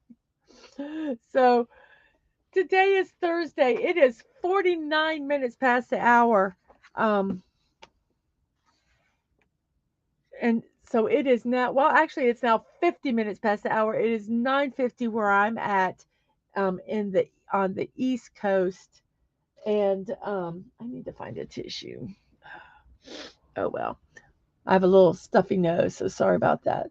So today is Thursday. It is 49 minutes past the hour. And so it is now, well, actually, it's now 50 minutes past the hour. It is 9:50 where I'm at in the on the East Coast. And I need to find a tissue. Oh, well. I have a little stuffy nose, so sorry about that.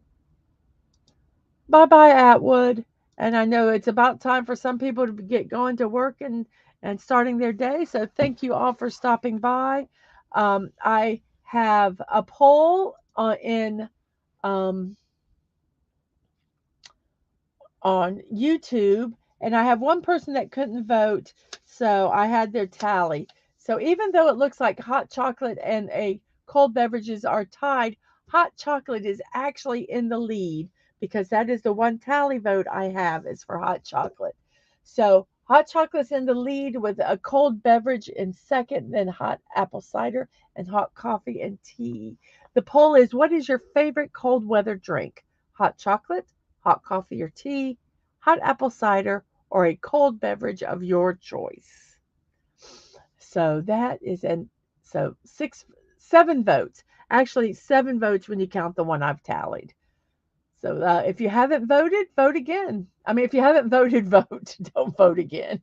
Bye bye, Atwood. And I know it's about time for some people to get going to work and starting their day. So thank you all for stopping by. I have a poll um, on YouTube, and I have one person that couldn't vote, so I had their tally. So even though it looks like hot chocolate and a cold beverages are tied, hot chocolate is actually in the lead because that is the one tally vote I have is for hot chocolate. So hot chocolate's in the lead with a cold beverage in second, then hot apple cider and hot coffee and tea. The poll is, what is your favorite cold weather drink? Hot chocolate, hot coffee or tea, hot apple cider, or a cold beverage of your choice. So that is so 7 votes. Actually, 7 votes when you count the one I've tallied. So if you haven't voted, vote again. I mean, if you haven't voted, vote. Don't vote again.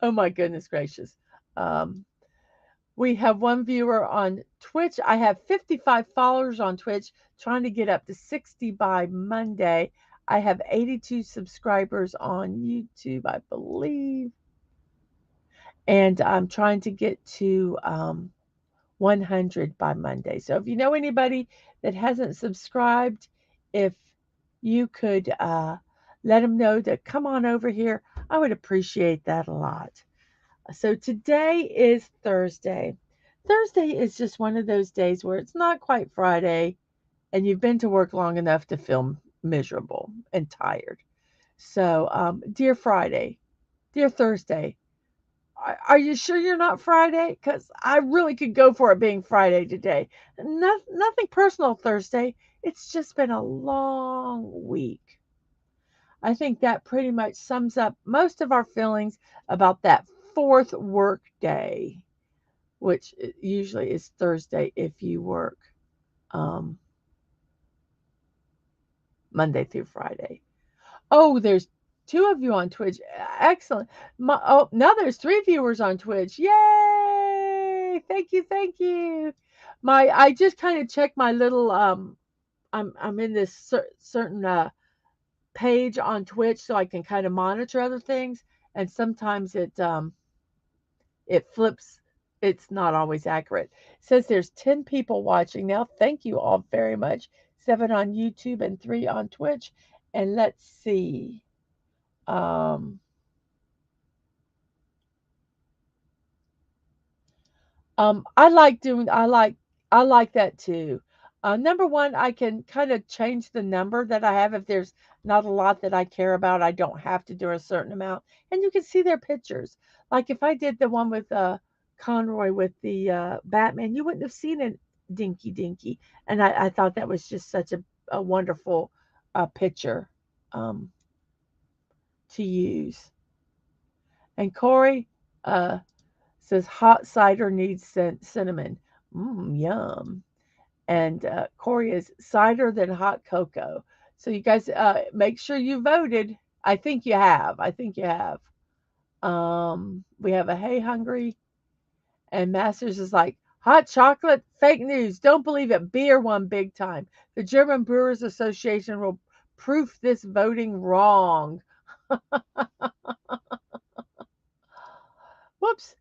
Oh my goodness gracious. Um, we have one viewer on Twitch. I have 55 followers on Twitch, trying to get up to 60 by Monday. I have 82 subscribers on YouTube, I believe. And I'm trying to get to 100 by Monday. So if you know anybody that hasn't subscribed, if you could let them know to come on over here, I would appreciate that a lot. So today is Thursday. Thursday is just one of those days where it's not quite Friday and you've been to work long enough to feel miserable and tired. So, dear Friday, dear Thursday, are you sure you're not Friday? Because I really could go for it being Friday today. Nothing personal, Thursday. It's just been a long week. I think that pretty much sums up most of our feelings about that fourth work day, which usually is Thursday if you work um, Monday through Friday. Oh, there's 2 of you on Twitch. Excellent. Now there's 3 viewers on Twitch. Yay! Thank you, thank you. I just kind of checked my little I'm in this certain page on Twitch so I can kind of monitor other things, and sometimes it flips. It's not always accurate. It says there's 10 people watching now. Thank you all very much. 7 on YouTube and 3 on Twitch. And let's see. Um, I like that too. Number one, I can kind of change the number that I have if there's not a lot that I care about. I don't have to do a certain amount, and you can see their pictures. Like if I did the one with Conroy with the Batman, you wouldn't have seen it dinky dinky, and I thought that was just such a wonderful picture um, to use. And Corey, says hot cider needs cinnamon. Yum. And Corey is cider then hot cocoa. So you guys make sure you voted. I think you have. I think you have. We have a Hey Hungry. And Masters is like, hot chocolate? Fake news. Don't believe it. Beer won big time. The German Brewers Association will proof this voting wrong. Whoops.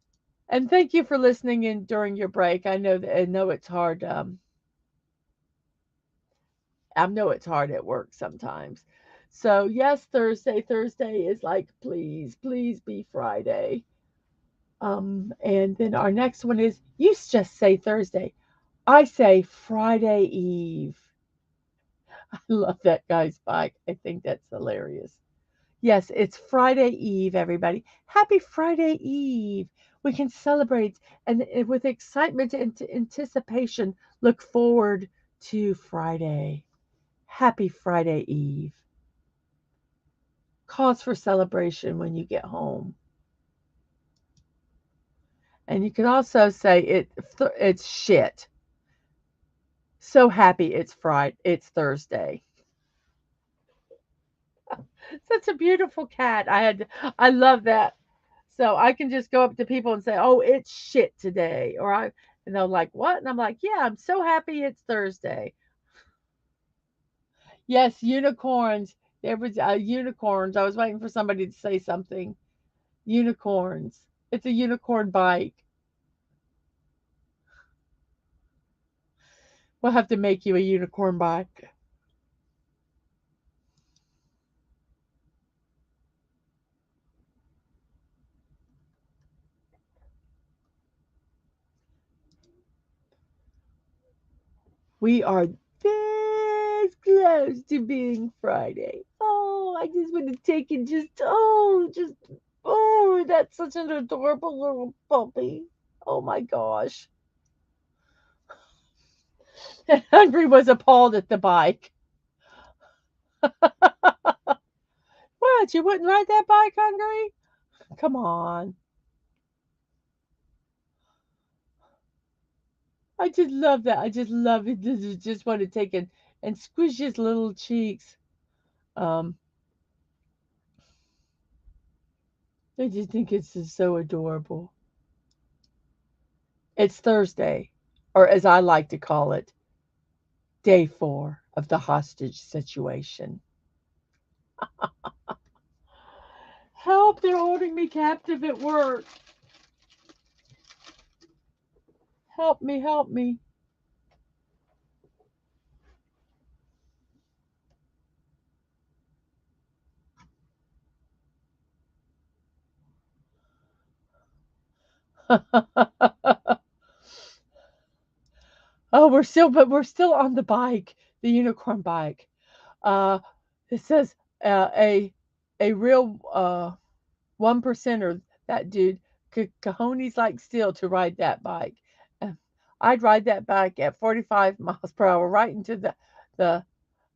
And thank you for listening in during your break. I know it's hard. I know it's hard at work sometimes. So yes, Thursday. Thursday is like, please, please be Friday. And then our next one is, you just say Thursday. I say Friday Eve. I love that guy's spike. I think that's hilarious. Yes, it's Friday Eve, everybody. Happy Friday Eve. We can celebrate and with excitement and anticipation look forward to Friday. Happy Friday Eve. Cause for celebration when you get home. And you can also say it's shit. So happy it's Friday, it's Thursday. Such a beautiful cat. I love that. So I can just go up to people and say, "Oh, it's shit today," and they're like, "What?" And I'm like, "Yeah, I'm so happy it's Thursday." Yes, unicorns. There was unicorns. I was waiting for somebody to say something. Unicorns. It's a unicorn bike. We'll have to make you a unicorn bike. We are this close to being Friday. Oh, I just want to take it oh, that's such an adorable little puppy. Oh my gosh. Hungry was appalled at the bike. What? You wouldn't ride that bike, Hungry? Come on. I just love that. I just love it. Just want to take it and squish his little cheeks. Um, I just think it's just so adorable. It's Thursday, or as I like to call it, day 4 of the hostage situation. Help! They're holding me captive at work. Help me! Help me! Oh, we're still on the bike, the unicorn bike. Uh, it says a real one percenter. That dude, cojones like steel to ride that bike. Uh, I'd ride that bike at 45 miles per hour right into the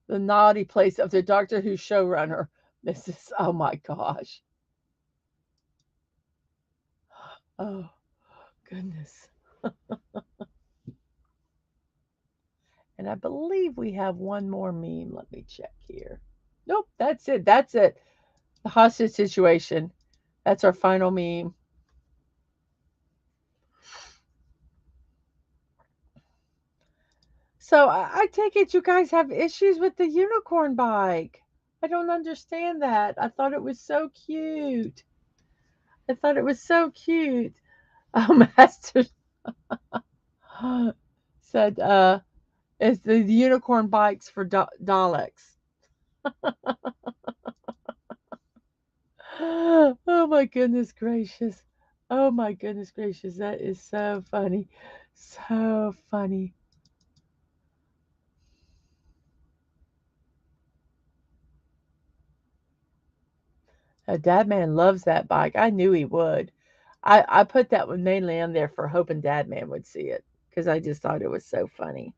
the naughty place of the Doctor Who showrunner. This is oh my gosh. Oh goodness. And I believe we have one more meme. Let me check here. Nope, that's it. That's it. The hostage situation. That's our final meme. So I take it you guys have issues with the unicorn bike. I don't understand that. I thought it was so cute. I thought it was so cute. Master said, it's the unicorn bikes for Daleks. Oh my goodness gracious. Oh my goodness gracious. That is so funny. So funny. Dadman loves that bike. I knew he would. I put that one mainly on there for hoping Dadman would see it because I just thought it was so funny.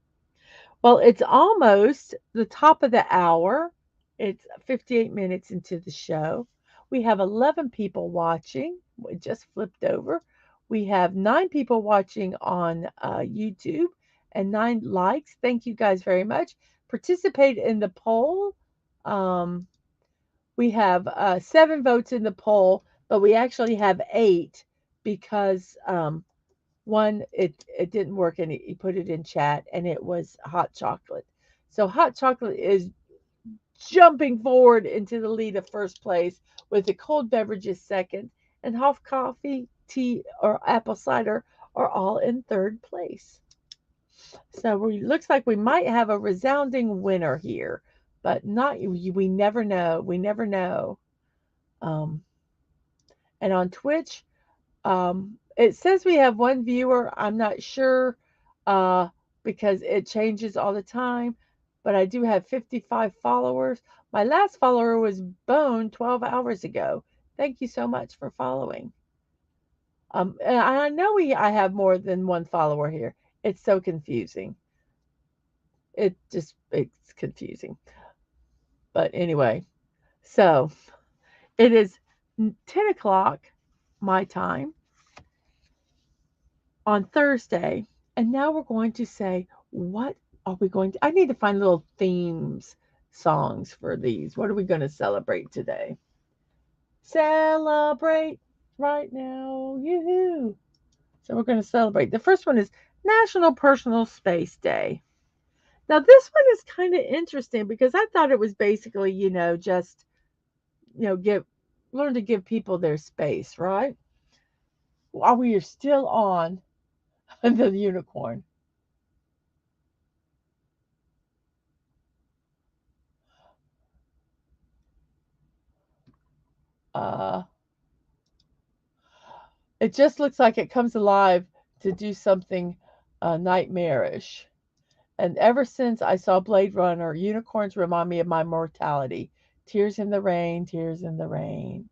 Well, it's almost the top of the hour. It's 58 minutes into the show. We have 11 people watching. We just flipped over. We have 9 people watching on YouTube and 9 likes. Thank you guys very much. Participate in the poll. Um, we have 7 votes in the poll, but we actually have 8 because one, it didn't work, and he put it in chat, and it was hot chocolate. So hot chocolate is jumping forward into the lead of first place with the cold beverages second, and hot coffee, tea, or apple cider are all in third place. So we looks like we might have a resounding winner here, but not we never know. We never know. Um, and on Twitch, it says we have one viewer. I'm not sure uh, because it changes all the time, but I do have 55 followers. My last follower was Bone 12 hours ago. Thank you so much for following. And I know I have more than one follower here. It's so confusing. It's confusing. But anyway, so it is 10 o'clock my time on Thursday. And now we're going to say, what are we going to? I need to find little themes songs for these. What are we going to celebrate today? Celebrate right now. Yoo-hoo. So we're going to celebrate. The first one is National Personal Space Day. Now, this one is kind of interesting because I thought it was basically, just, learn to give people their space, right? While we are still on the unicorn. Uh, it just looks like it comes alive to do something nightmarish. And ever since I saw Blade Runner, unicorns remind me of my mortality. Tears in the rain, tears in the rain.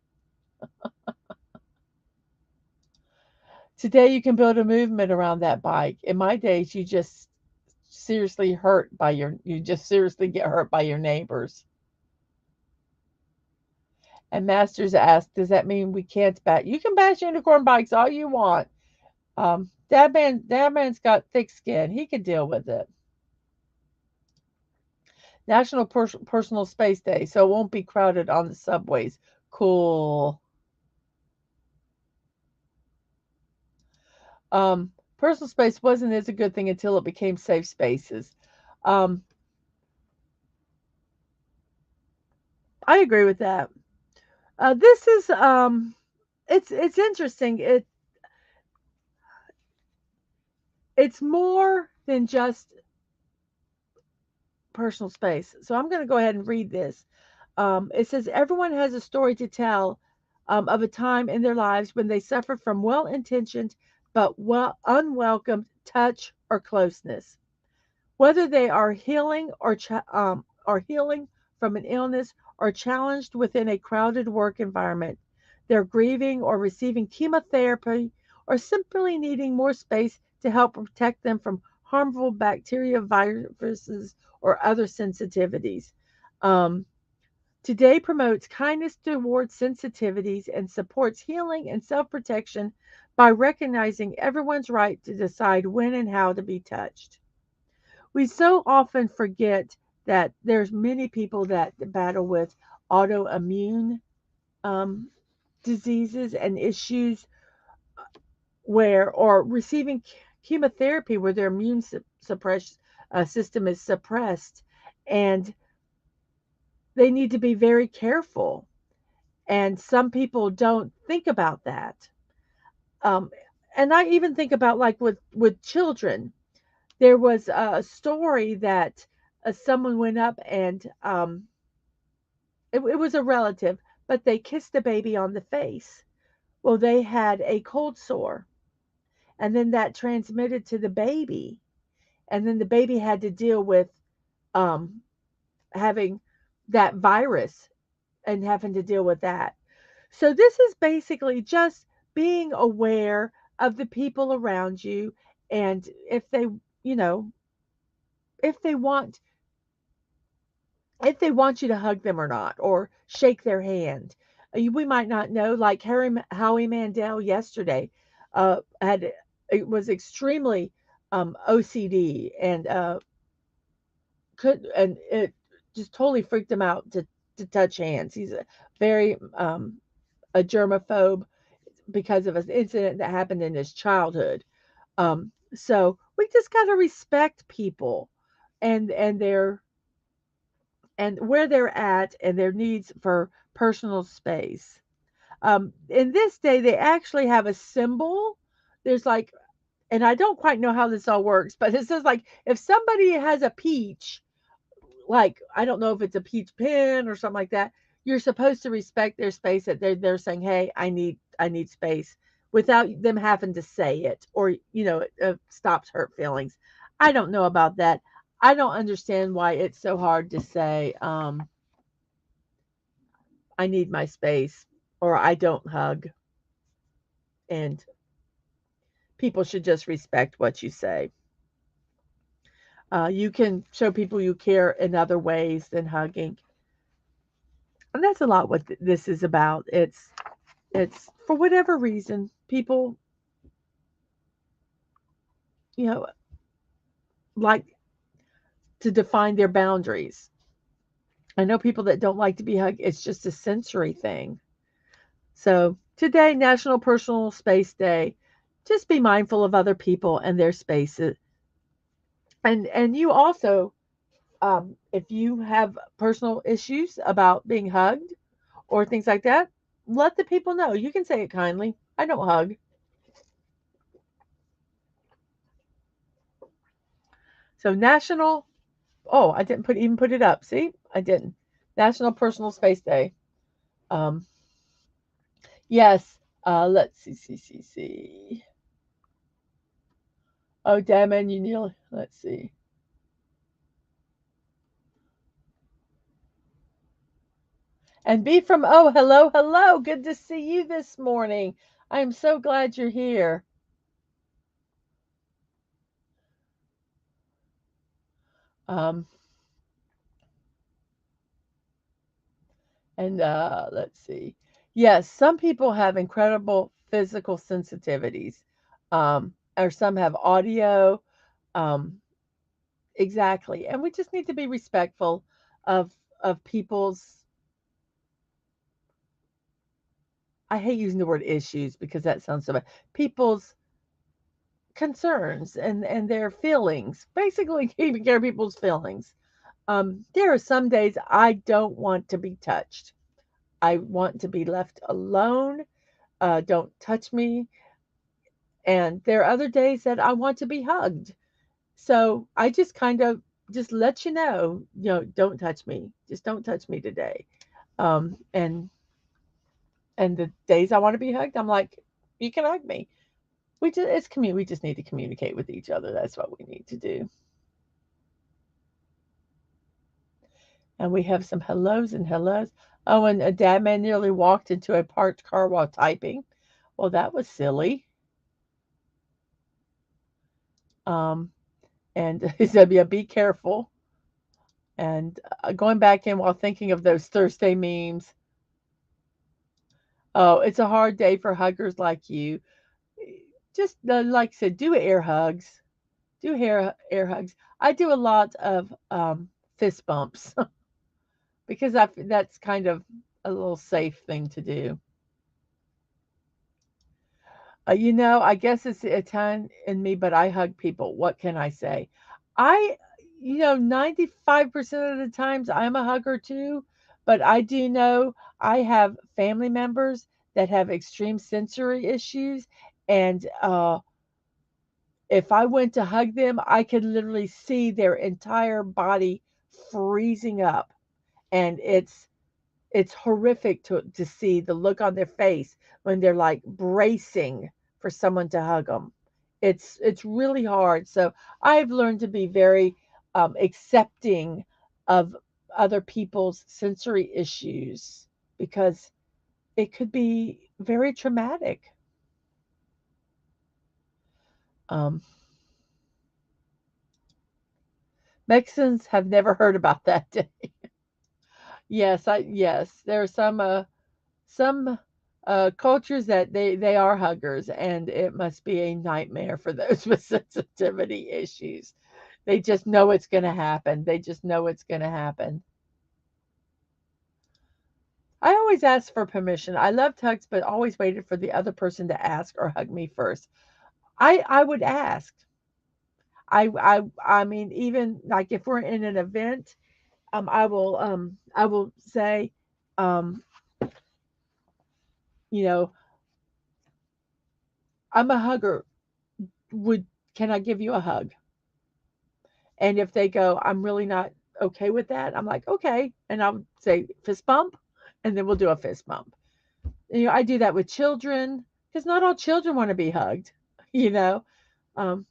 Today you can build a movement around that bike. In my days, you just seriously get hurt by your neighbors. And Masters asked, does that mean we can't bash? You can bash unicorn bikes all you want. Dadman's got thick skin. He can deal with it. National Personal Space Day, so it won't be crowded on the subways. Cool. Personal space wasn't as a good thing until it became safe spaces. Um, I agree with that. This is it's interesting. It's more than just personal space. So I'm going to go ahead and read this. It says everyone has a story to tell of a time in their lives when they suffered from well-intentioned but unwelcome touch or closeness. Whether they are healing from an illness or challenged within a crowded work environment, they're grieving or receiving chemotherapy or simply needing more space to help protect them from harmful bacteria, viruses, or other sensitivities. Um, Today promotes kindness towards sensitivities and supports healing and self protection by recognizing everyone's right to decide when and how to be touched. We so often forget that there's many people that battle with autoimmune um, diseases and issues or receiving chemotherapy where their immune system is suppressed, and they need to be very careful. And some people don't think about that. Um, and I even think about like with children. There was a story that someone went up and it was a relative, but they kissed the baby on the face. Well, they had a cold sore, and then that transmitted to the baby, and then the baby had to deal with um, having that virus and having to deal with that. So this is basically just being aware of the people around you, and you know, if they want if they want you to hug them or not, or shake their hand. We might not know, like Howie Mandel yesterday had it was extremely OCD and could and it just totally freaked him out to touch hands. He's very a germaphobe because of an incident that happened in his childhood. So we just got to respect people and their and where they're at and their needs for personal space. In this day, they actually have a symbol. There's like, and I don't quite know how this all works, but it says like if somebody has a peach, like I don't know if it's a peach pin or something like that, you're supposed to respect their space. That they're saying, hey, I need space, without them having to say it, or it stops hurt feelings. I don't know about that. I don't understand why it's so hard to say. I need my space, or I don't hug, and people should just respect what you say. You can show people you care in other ways than hugging, and that's a lot what this is about. It's for whatever reason people you know like to define their boundaries. I know people that don't like to be hugged. It's just a sensory thing. So today, National Personal Space Day. Just be mindful of other people and their spaces, and you also, if you have personal issues about being hugged or things like that, let the people know. You can say it kindly. I don't hug. So national. Oh, I didn't put even put it up. See, I didn't. National Personal Space Day. Um, Yes. Let's see. Oh, damn it, you nearly. Let's see. And B from Oh, hello, hello. Good to see you this morning. I am so glad you're here. Um, and let's see. Yes, some people have incredible physical sensitivities, or some have audio. Um, exactly, and we just need to be respectful of people's. I hate using the word issues because that sounds so bad. People's concerns and their feelings. Basically, taking care of people's feelings. There are some days I don't want to be touched. I want to be left alone. Don't touch me. And there are other days that I want to be hugged. So I just kind of just let don't touch me. Just don't touch me today. Um, and and the days I want to be hugged, I'm like, you can hug me. We just need to communicate with each other. That's what we need to do. And we have some hellos and hellos. Oh, and a dad man nearly walked into a parked car while typing. Well, that was silly. Um, and he said, yeah, be careful. And going back in while thinking of those Thursday memes. Oh, it's a hard day for huggers like you. Just like I said, do air hugs. Do air hugs. I do a lot of fist bumps because that's kind of a little safe thing to do. I guess it's Italian in me, but I hug people. What can I say? I, 95% of the times I'm a hugger too, but I do know I have family members that have extreme sensory issues. And if I went to hug them, I could literally see their entire body freezing up. And it's horrific to see the look on their face when they're like bracing for someone to hug them. It's really hard. So I've learned to be very accepting of other people's sensory issues because it could be very traumatic. Um, Mexicans have never heard about that day. Yes, there are some cultures that they are huggers, and it must be a nightmare for those with sensitivity issues. They just know it's going to happen. They just know it's going to happen. I always ask for permission. I loved hugs, but always waited for the other person to ask or hug me first. I would ask. I mean, even like if we're in an event, I will say, um, you know, I'm a hugger. Would Can I give you a hug? And if they go, I'm really not okay with that, I'm like, okay. And I'll say fist bump, and then we'll do a fist bump. I do that with children because not all children want to be hugged. You know,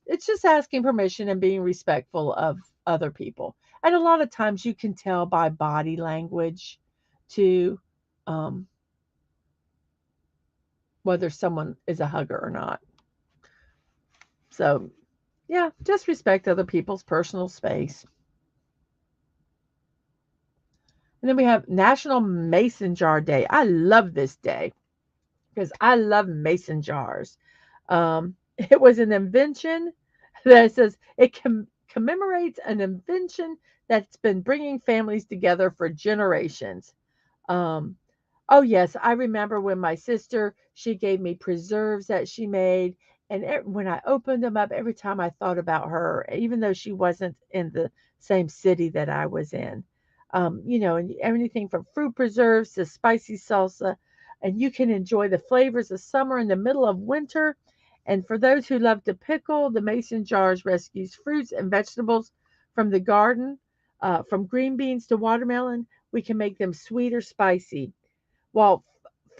it's just asking permission and being respectful of other people. And a lot of times you can tell by body language to um, whether someone is a hugger or not. So, yeah, just respect other people's personal space. And then we have National Mason Jar Day. I love this day because I love mason jars. It was an invention that says commemorates an invention that's been bringing families together for generations. Um, oh yes, I remember when my sister she gave me preserves that she made, and when I opened them up, every time I thought about her, even though she wasn't in the same city that I was in. And anything from fruit preserves to spicy salsa, and you can enjoy the flavors of summer in the middle of winter. And for those who love to pickle, the mason jars rescues fruits and vegetables from the garden, from green beans to watermelon. We can make them sweet or spicy. While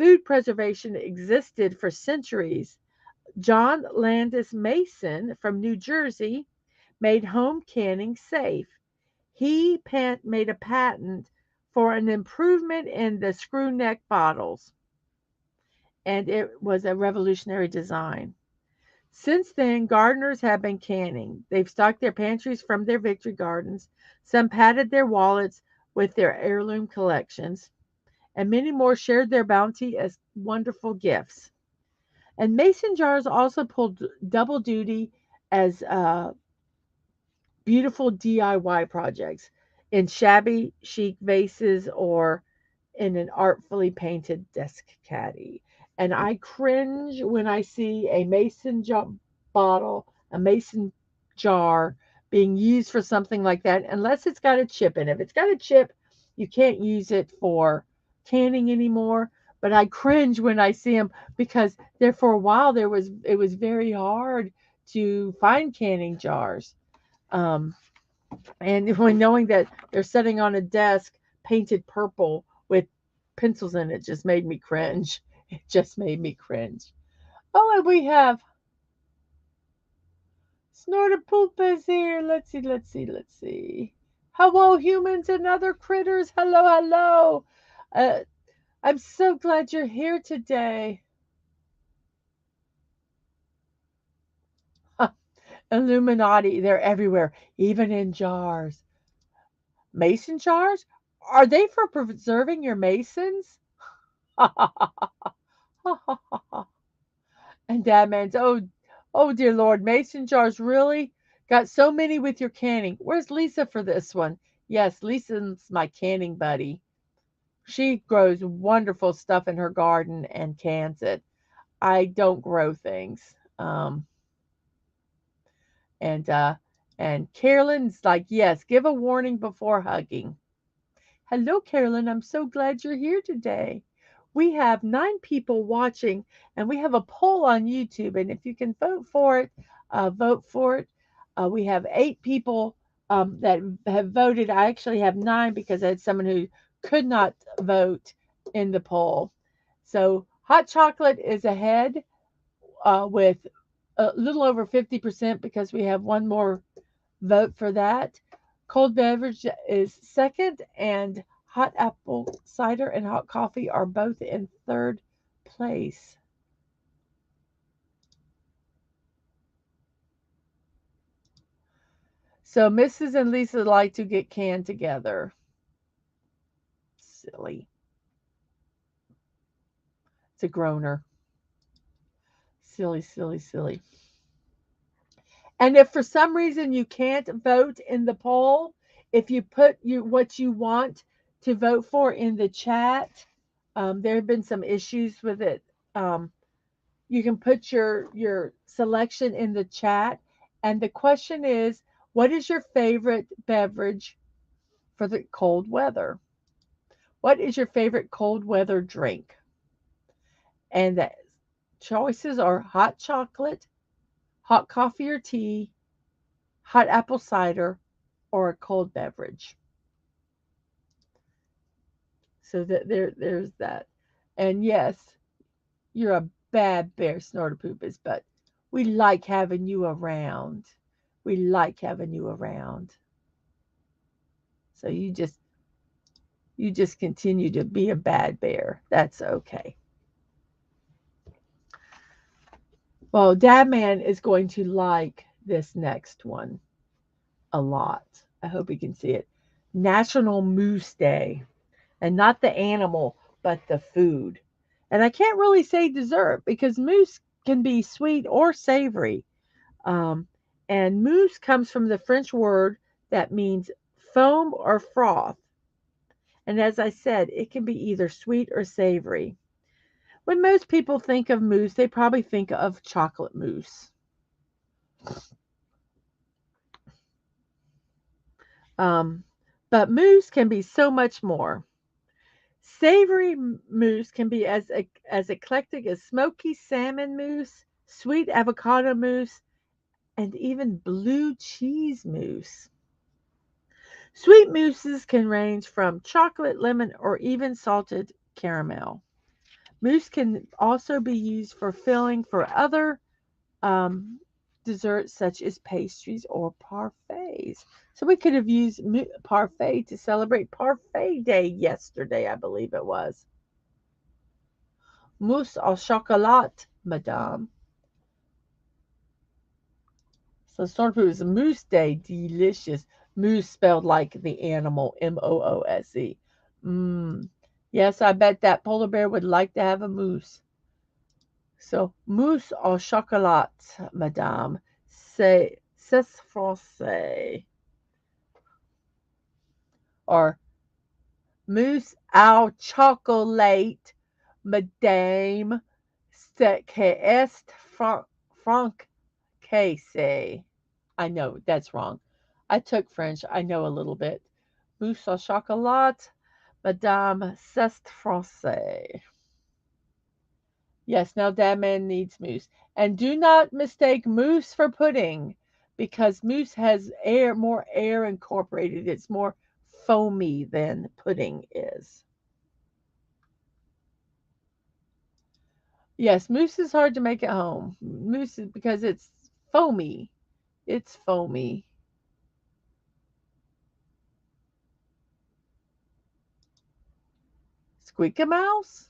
food preservation existed for centuries. John Landis Mason from New Jersey made home canning safe. He made a patent for an improvement in the screw neck bottles, and it was a revolutionary design. Since then, gardeners have been canning. They've stocked their pantries from their victory gardens. Some padded their wallets with their heirloom collections, and many more shared their bounty as wonderful gifts. And mason jars also pulled double duty as beautiful DIY projects in shabby chic vases or in an artfully painted desk caddy. And I cringe when I see a mason bottle, a mason jar being used for something like that, unless it's got a chip in it. If it's got a chip, you can't use it for canning anymore. But I cringe when I see them because there for a while it was very hard to find canning jars. Um, and when knowing that they're sitting on a desk painted purple with pencils in it just made me cringe. It just made me cringe. Oh, and we have Snortapoopas here. Let's see. Hello, humans and other critters. Hello, hello. Uh, I'm so glad you're here today. Illuminati, they're everywhere, even in jars. Mason jars? Are they for preserving your masons? And Dadman's, oh dear Lord, mason jars really? Got so many with your canning. Where's Lisa for this one? Yes, Lisa's my canning buddy. She grows wonderful stuff in her garden and cans it. I don't grow things. And Carolyn's like, yes, give a warning before hugging. Hello, Carolyn. I'm so glad you're here today. We have 9 people watching, and we have a poll on YouTube. And if you can vote for it, vote for it. We have 8 people that have voted. I actually have 9 because I had someone who could not vote in the poll. So hot chocolate is ahead with a little over 50% because we have one more vote for that. Cold beverage is second, and hot apple cider and hot coffee are both in third place. So Mrs. and Lisa like to get canned together. Silly. It's a groaner. Silly, silly, silly. And if for some reason you can't vote in the poll, if you put what you want to vote for in the chat, there have been some issues with it. You can put your selection in the chat, and the question is, what is your favorite beverage for the cold weather? What is your favorite cold weather drink? And the choices are hot chocolate, hot coffee or tea, hot apple cider, or a cold beverage. So there's that. And yes, you're a bad bear, Snortapoopas, but we like having you around. We like having you around. So you just continue to be a bad bear. That's okay. Well, Dadman is going to like this next one a lot. I hope he can see it. National Moose Day. And not the animal, but the food. And I can't really say dessert because mousse can be sweet or savory. And mousse comes from the French word that means foam or froth. And as I said, it can be either sweet or savory. When most people think of mousse, they probably think of chocolate mousse. But mousse can be so much more. Savory mousse can be as eclectic as smoky salmon mousse, sweet avocado mousse, and even blue cheese mousse. Sweet mousses can range from chocolate, lemon, or even salted caramel. Mousse can also be used for filling for other um, desserts such as pastries or parfaits. So we could have used parfait to celebrate Parfait Day yesterday, I believe it was. Mousse au chocolat, madame. So sort of it was Moose Day, delicious. Moose spelled like the animal, Moose. Mmm. Yes, I bet that polar bear would like to have a moose. So, mousse au chocolat, madame. C'est français. Or mousse au chocolat, madame. C'est que est francais. I know that's wrong. I took French. I know a little bit. Mousse au chocolat, madame. C'est français. Yes, now that man needs mousse. And do not mistake mousse for pudding because mousse has more air incorporated. It's more foamy than pudding is. Yes, mousse is hard to make at home. Mousse is because it's foamy. It's foamy. Squeak a mouse?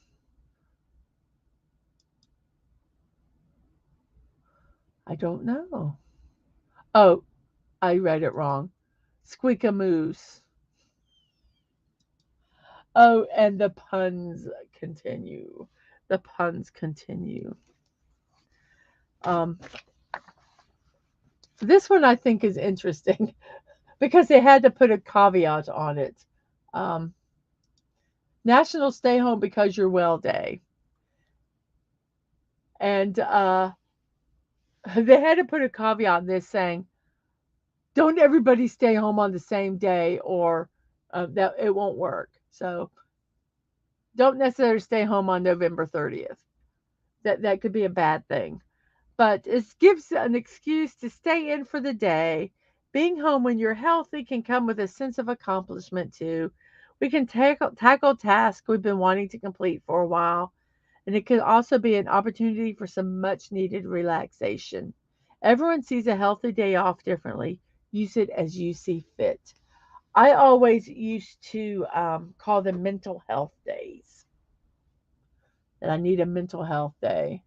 I don't know. Oh, I read it wrong. Squeak a moose. Oh, and the puns continue. The puns continue. Um, this one I think is interesting because they had to put a caveat on it. Um, National Stay Home Because You're Well Day. And they had to put a caveat on this saying, don't everybody stay home on the same day or that it won't work. So don't necessarily stay home on November 30th. That could be a bad thing. But it gives an excuse to stay in for the day. Being home when you're healthy can come with a sense of accomplishment too. We can tackle tasks we've been wanting to complete for a while, and it could also be an opportunity for some much needed relaxation. Everyone sees a healthy day off differently. Use it as you see fit. I always used to call them mental health days, and I need a mental health day.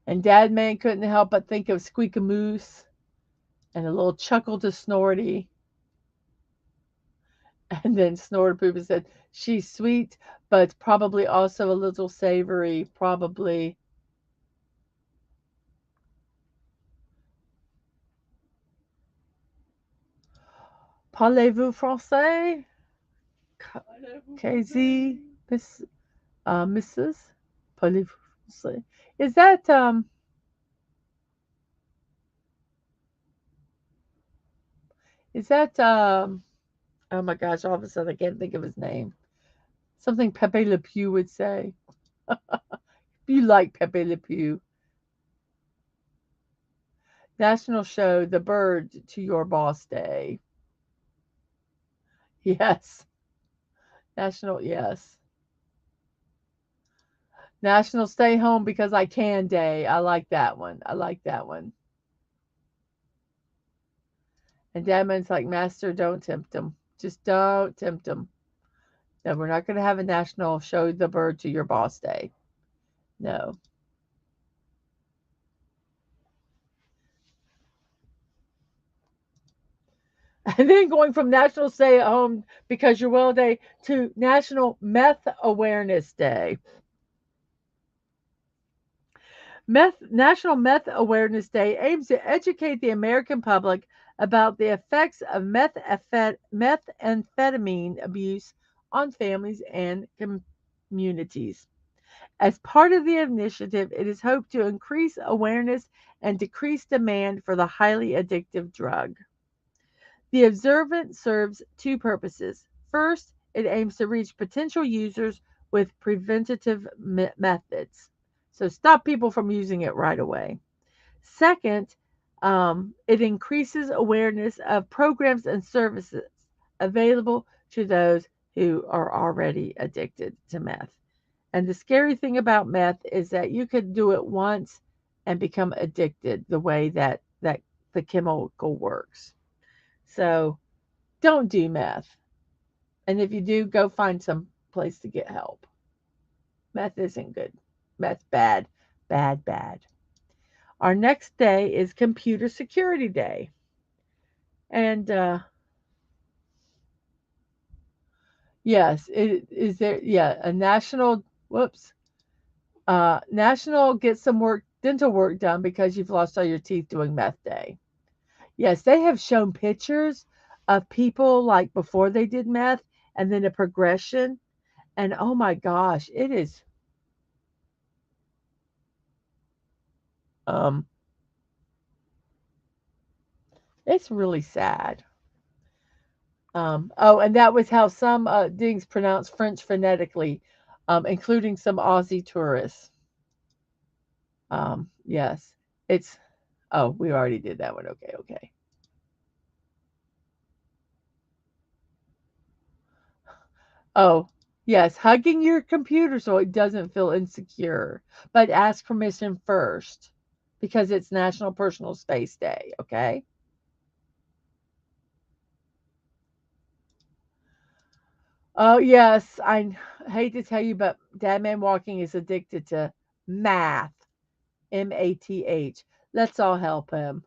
And Dad Man couldn't help but think of Squeakamoose and a little chuckle to Snorty. And then Snortapoopa said, she's sweet, but probably also a little savory. Probably. Parlez-vous français? KZ? Mrs.? Parlez-vous français? Is that, oh my gosh, all of a sudden I can't think of his name. Something Pepe Le Pew would say. You like Pepe Le Pew. National show The Bird to Your Boss Day. Yes. Yes. National Stay Home Because I Can Day. I like that one. I like that one. And Dadman's like, Master, don't tempt him. Just don't tempt him. No, we're not going to have a national show the bird to your boss day. No. And then going from National Stay at Home Because You're Well Day to National Meth Awareness Day. National Meth Awareness Day aims to educate the American public about the effects of methamphetamine abuse on families and communities. As part of the initiative, it is hoped to increase awareness and decrease demand for the highly addictive drug. The observance serves two purposes. First, it aims to reach potential users with preventative methods. So stop people from using it right away. Second, It increases awareness of programs and services available to those who are already addicted to meth. And the scary thing about meth is that you could do it once and become addicted the way that the chemical works. So don't do meth. And if you do, go find some place to get help. Meth isn't good. Meth's bad, bad, bad. Our next day is Computer Security Day. And yes, it is there. Yeah, a national, whoops, national get some work, dental work done because you've lost all your teeth doing meth day. Yes, they have shown pictures of people like before they did meth and then a progression. And oh my gosh, um, it's really sad. Oh, and that was how some dings pronounce French phonetically, including some Aussie tourists. Yes, it's. Oh, we already did that one. Okay, okay. Oh, yes, hugging your computer so it doesn't feel insecure, but ask permission first because it's National Personal Space Day. Okay. Oh yes, I hate to tell you, but Dadman Walking is addicted to math. Math. Let's all help him.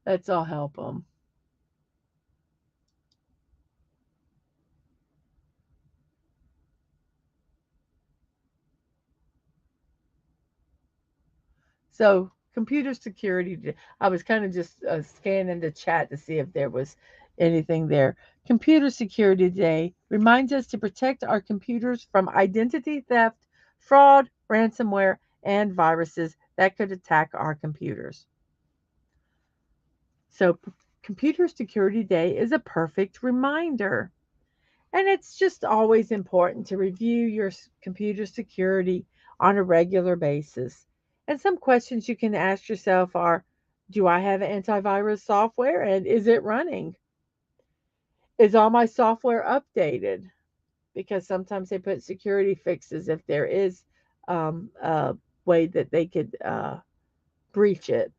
Let's all help him. So, computer security, I was kind of just scanning the chat to see if there was anything there. Computer Security Day reminds us to protect our computers from identity theft, fraud, ransomware, and viruses that could attack our computers. So, Computer Security Day is a perfect reminder. And it's just always important to review your computer security on a regular basis. And some questions you can ask yourself are: do I have antivirus software and is it running? Is all my software updated? Because sometimes they put security fixes if there is a way that they could breach it.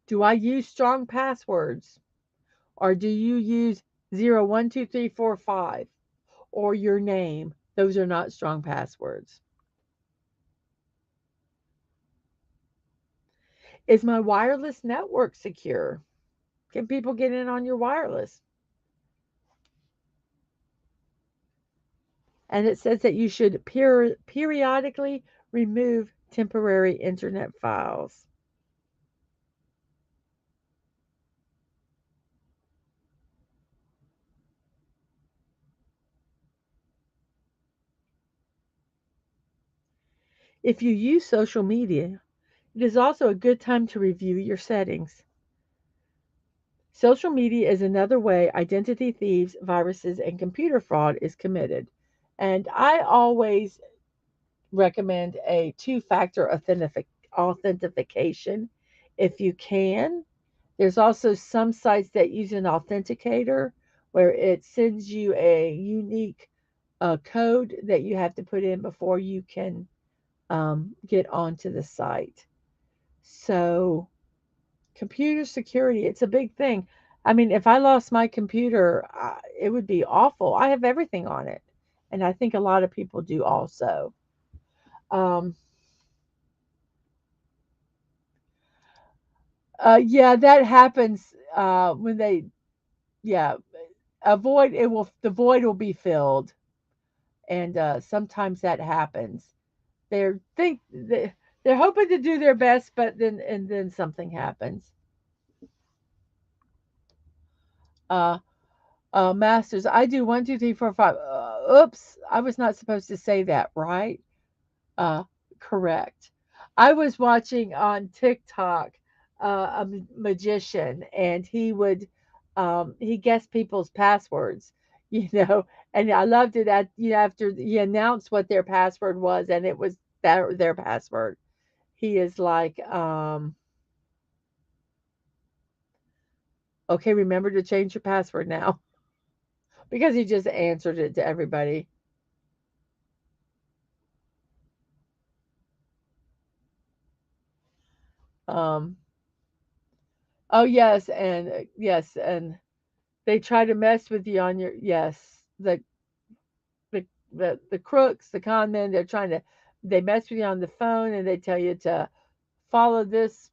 Do I use strong passwords? Or do you use 012345 or your name? Those are not strong passwords. Is my wireless network secure? Can people get in on your wireless? And it says that you should periodically remove temporary internet files. If you use social media, it is also a good time to review your settings. Social media is another way identity thieves, viruses, and computer fraud is committed. And I always recommend a two-factor authentication if you can. There's also some sites that use an authenticator where it sends you a unique code that you have to put in before you can get onto the site. So, computer security, it's a big thing. I mean, if I lost my computer, it would be awful. I have everything on it. And I think a lot of people do also. Um, yeah, that happens when they, yeah, avoid it will the void will be filled, and sometimes that happens. They're hoping to do their best, but then something happens. Uh, Masters, I do 1, 2, 3, 4, 5. Oops, I was not supposed to say that, right? Uh, Correct. I was watching on TikTok a magician, and he guessed people's passwords, you know, and I loved it. After he announced what their password was, and it was their password. he is like, okay, remember to change your password now because he just answered it to everybody. Um, oh yes, and they try to mess with you on your yes, the the crooks, the con men, they mess with you on the phone and they tell you to follow this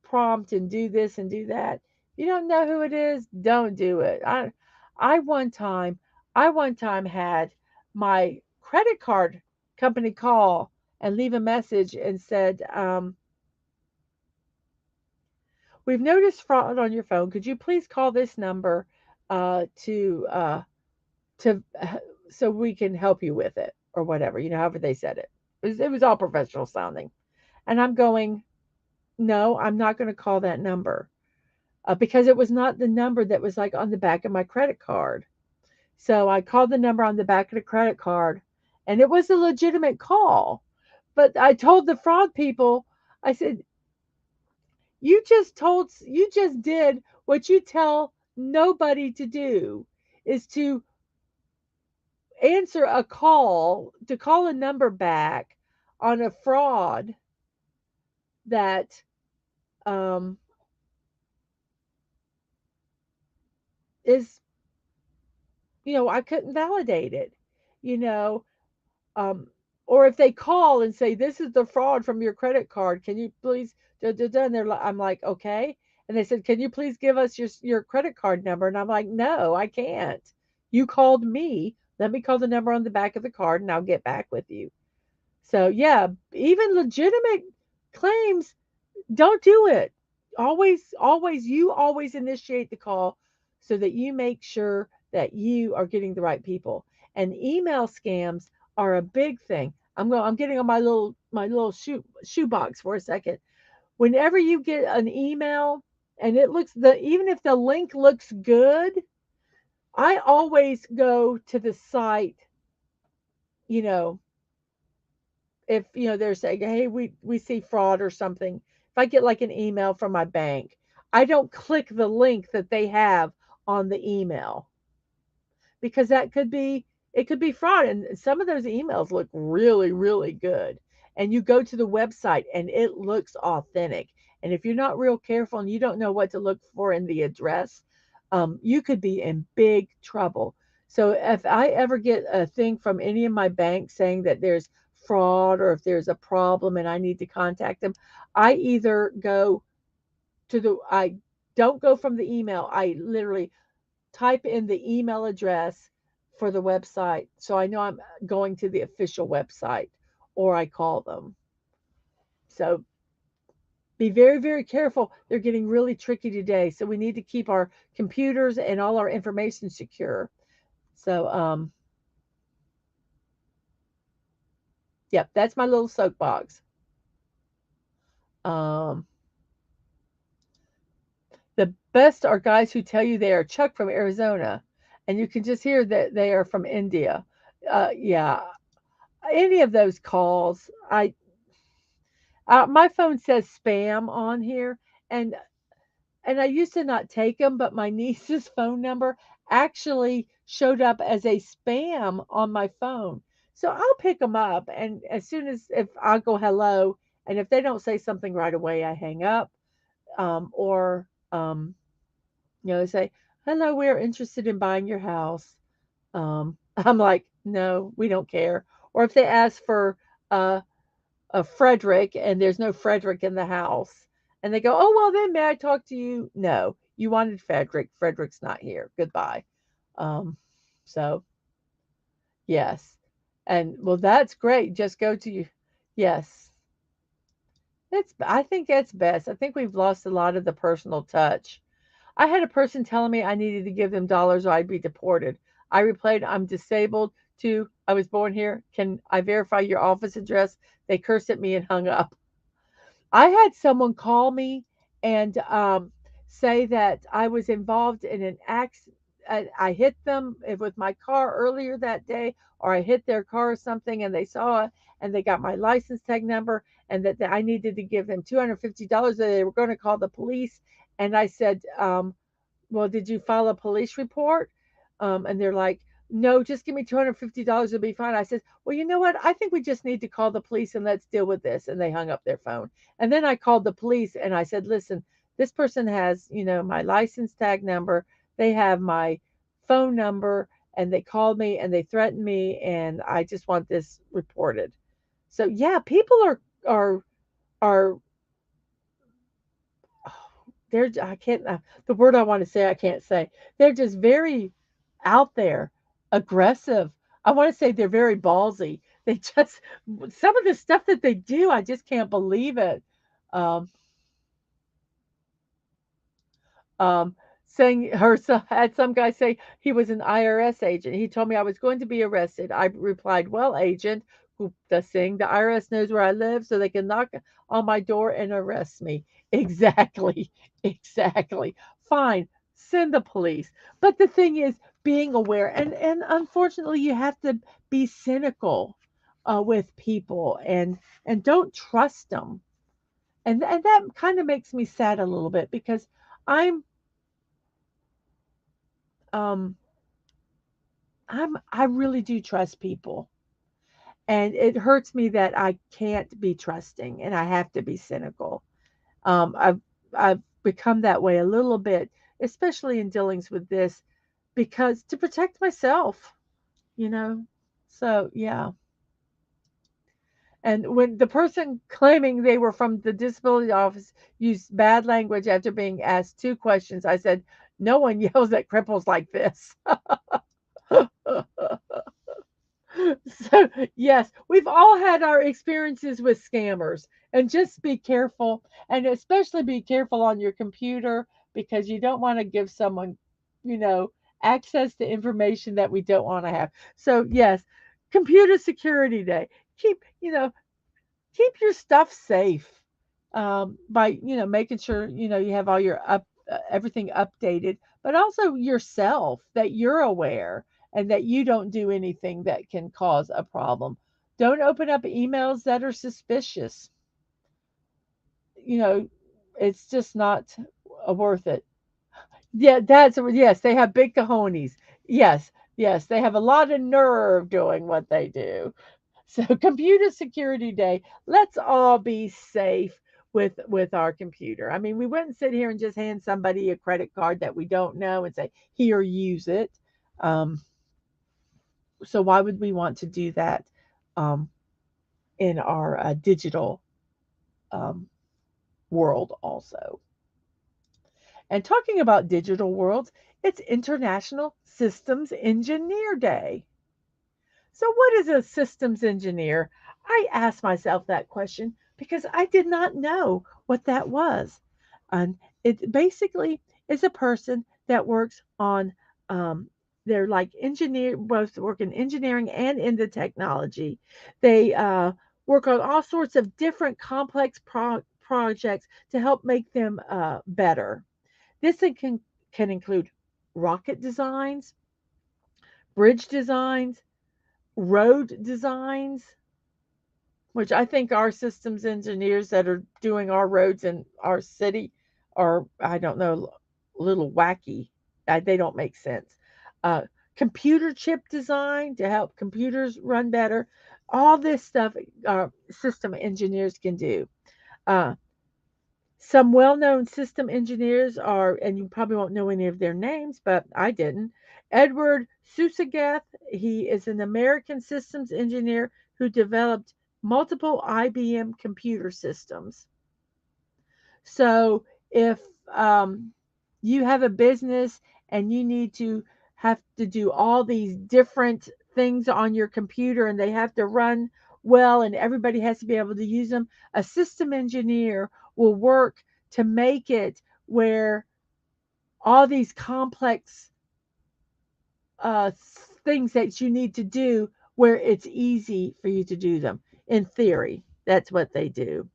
prompt and do this and do that. You don't know who it is, don't do it. I one time I one time had my credit card company call and leave a message and said, we've noticed fraud on your phone. Could you please call this number to so we can help you with it or whatever, however they said it. It was all professional sounding. And I'm going, no, I'm not going to call that number because it was not the number that was like on the back of my credit card. So I called the number on the back of the credit card and it was a legitimate call. But I told the fraud people, I said, you just did what you tell nobody to do is to answer a call, to call a number back on a fraud that um, is, I couldn't validate it, you know, um, or if they call and say, this is the fraud from your credit card, can you please, da, da, da, and I'm like, okay. And they said, can you please give us your credit card number? And I'm like, no, I can't. You called me. Let me call the number on the back of the card and I'll get back with you. So, yeah, even legitimate claims, don't do it. You always initiate the call so that you make sure that you are getting the right people. And email scams are a big thing. I'm getting on my little shoebox for a second. Whenever you get an email and even if the link looks good, I always go to the site, you know, if they're saying, hey, we see fraud or something. If I get like an email from my bank, I don't click the link that they have on the email because it could be fraud, and some of those emails look really really good, and you go to the website and it looks authentic, and if you're not real careful and you don't know what to look for in the address, you could be in big trouble. So if I ever get a thing from any of my banks saying that there's fraud or if there's a problem and I need to contact them, I either go I don't go from the email. I literally type in the email address for the website so I know I'm going to the official website, or I call them. So be very, very careful. They're getting really tricky today. So we need to keep our computers and all our information secure. So, yep, that's my little soapbox. Um, the best are guys who tell you they are Chuck from Arizona, and you can just hear that they are from India. Yeah, any of those calls, my phone says spam on here, and I used to not take them, but my niece's phone number actually showed up as a spam on my phone. So I'll pick them up, and as soon as if I go hello, and if they don't say something right away, I hang up, or say hello, we're interested in buying your house. I'm like, no, we don't care. Or if they ask for uh, a Frederick and there's no Frederick in the house, and they go, oh, well, then may I talk to you? No, you wanted Frederick. Frederick's not here. Goodbye. Um, so, yes. And well, that's great. Just go to you. Yes. I think that's best. I think we've lost a lot of the personal touch. I had a person telling me I needed to give them dollars or I'd be deported. I replied, I'm disabled too. I was born here. Can I verify your office address? They cursed at me and hung up. I had someone call me and say that I was involved in I hit them with my car earlier that day, or I hit their car or something, and they saw it, and they got my license tag number, and that I needed to give them $250, that they were going to call the police. And I said, well, did you file a police report? And they're like, no, just give me $250. It'll be fine. I said, well, you know what? I think we just need to call the police and let's deal with this. And they hung up their phone. And then I called the police and I said, listen, this person has, my license tag number. They have my phone number, and they called me and they threatened me, and I just want this reported. So yeah, people are they're I can't the word I want to say I can't say. They're just very out there, aggressive. I want to say they're very ballsy. They just some of the stuff that they do, I just can't believe it. Um, um, saying had some guy say he was an IRS agent. He told me I was going to be arrested. I replied, "Well, agent, who the thing, the IRS knows where I live, so they can knock on my door and arrest me." Exactly, exactly. Fine, send the police. But the thing is, being aware, and unfortunately, you have to be cynical with people, and don't trust them. And that kind of makes me sad a little bit because I'm um I really do trust people. And it hurts me that I can't be trusting and I have to be cynical. I've become that way a little bit, especially in dealings with this, because to protect myself, you know. So yeah. And when the person claiming they were from the disability office used bad language after being asked two questions, I said, no one yells at cripples like this. So, yes, we've all had our experiences with scammers, and just be careful, and especially be careful on your computer, because you don't want to give someone, you know, access to information that we don't want to have. So, yes, computer security day. Keep your stuff safe, by making sure you have all your everything updated, but also yourself, that you're aware and that you don't do anything that can cause a problem. Don't open up emails that are suspicious. you know it's just not worth it. Yeah, yes, they have big cojones. Yes, yes, they have a lot of nerve doing what they do. So, computer security day. Let's all be safe with our computer. I mean, we wouldn't sit here and just hand somebody a credit card that we don't know and say, "Here, use it." Um, so why would we want to do that um, in our digital um, world also? And talking about digital worlds, it's International Systems Engineer Day. So, what is a systems engineer? I asked myself that question because I did not know what that was. And it basically is a person that works on, they're like both work in engineering and in the technology. They work on all sorts of different complex projects to help make them better. This can include rocket designs, bridge designs, road designs, which I think our systems engineers that are doing our roads in our city are, I don't know, a little wacky. They don't make sense. Uh, Computer chip design to help computers run better. All this stuff system engineers can do. Uh, some well-known system engineers are, and you probably won't know any of their names, but I didn't. Edward Susagath, he is an American systems engineer who developed multiple IBM computer systems. So if you have a business and you need to have to do all these different things on your computer and they have to run well and everybody has to be able to use them, a system engineer will work to make it where all these complex things that you need to do, where it's easy for you to do them. In theory, that's what they do.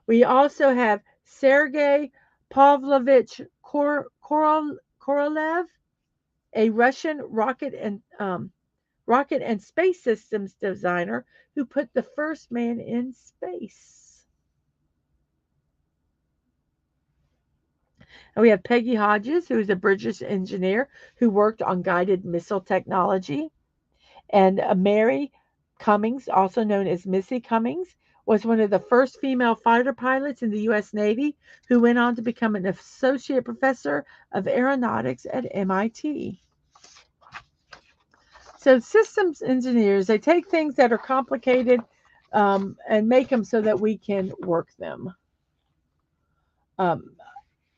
We also have Sergei Pavlovich Korolev. a Russian rocket and space systems designer who put the first man in space. And we have Peggy Hodges, who is a British engineer who worked on guided missile technology. And Mary Cummings, also known as Missy Cummings, was one of the first female fighter pilots in the U.S. Navy who went on to become an associate professor of aeronautics at MIT. So systems engineers, they take things that are complicated and make them so that we can work them. Um,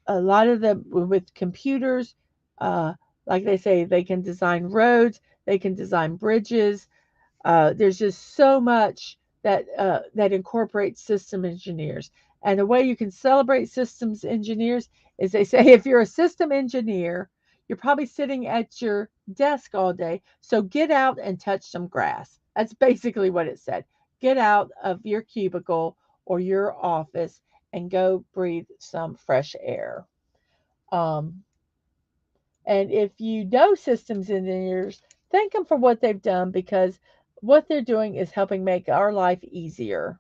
a lot of them with computers, uh, like they say, they can design roads, they can design bridges. There's just so much that incorporates system engineers. And the way you can celebrate systems engineers is they say if you're a system engineer, you're probably sitting at your desk all day, so get out and touch some grass. That's basically what it said. Get out of your cubicle or your office and go breathe some fresh air. Um, and if you know systems engineers, thank them for what they've done because what they're doing is helping make our life easier.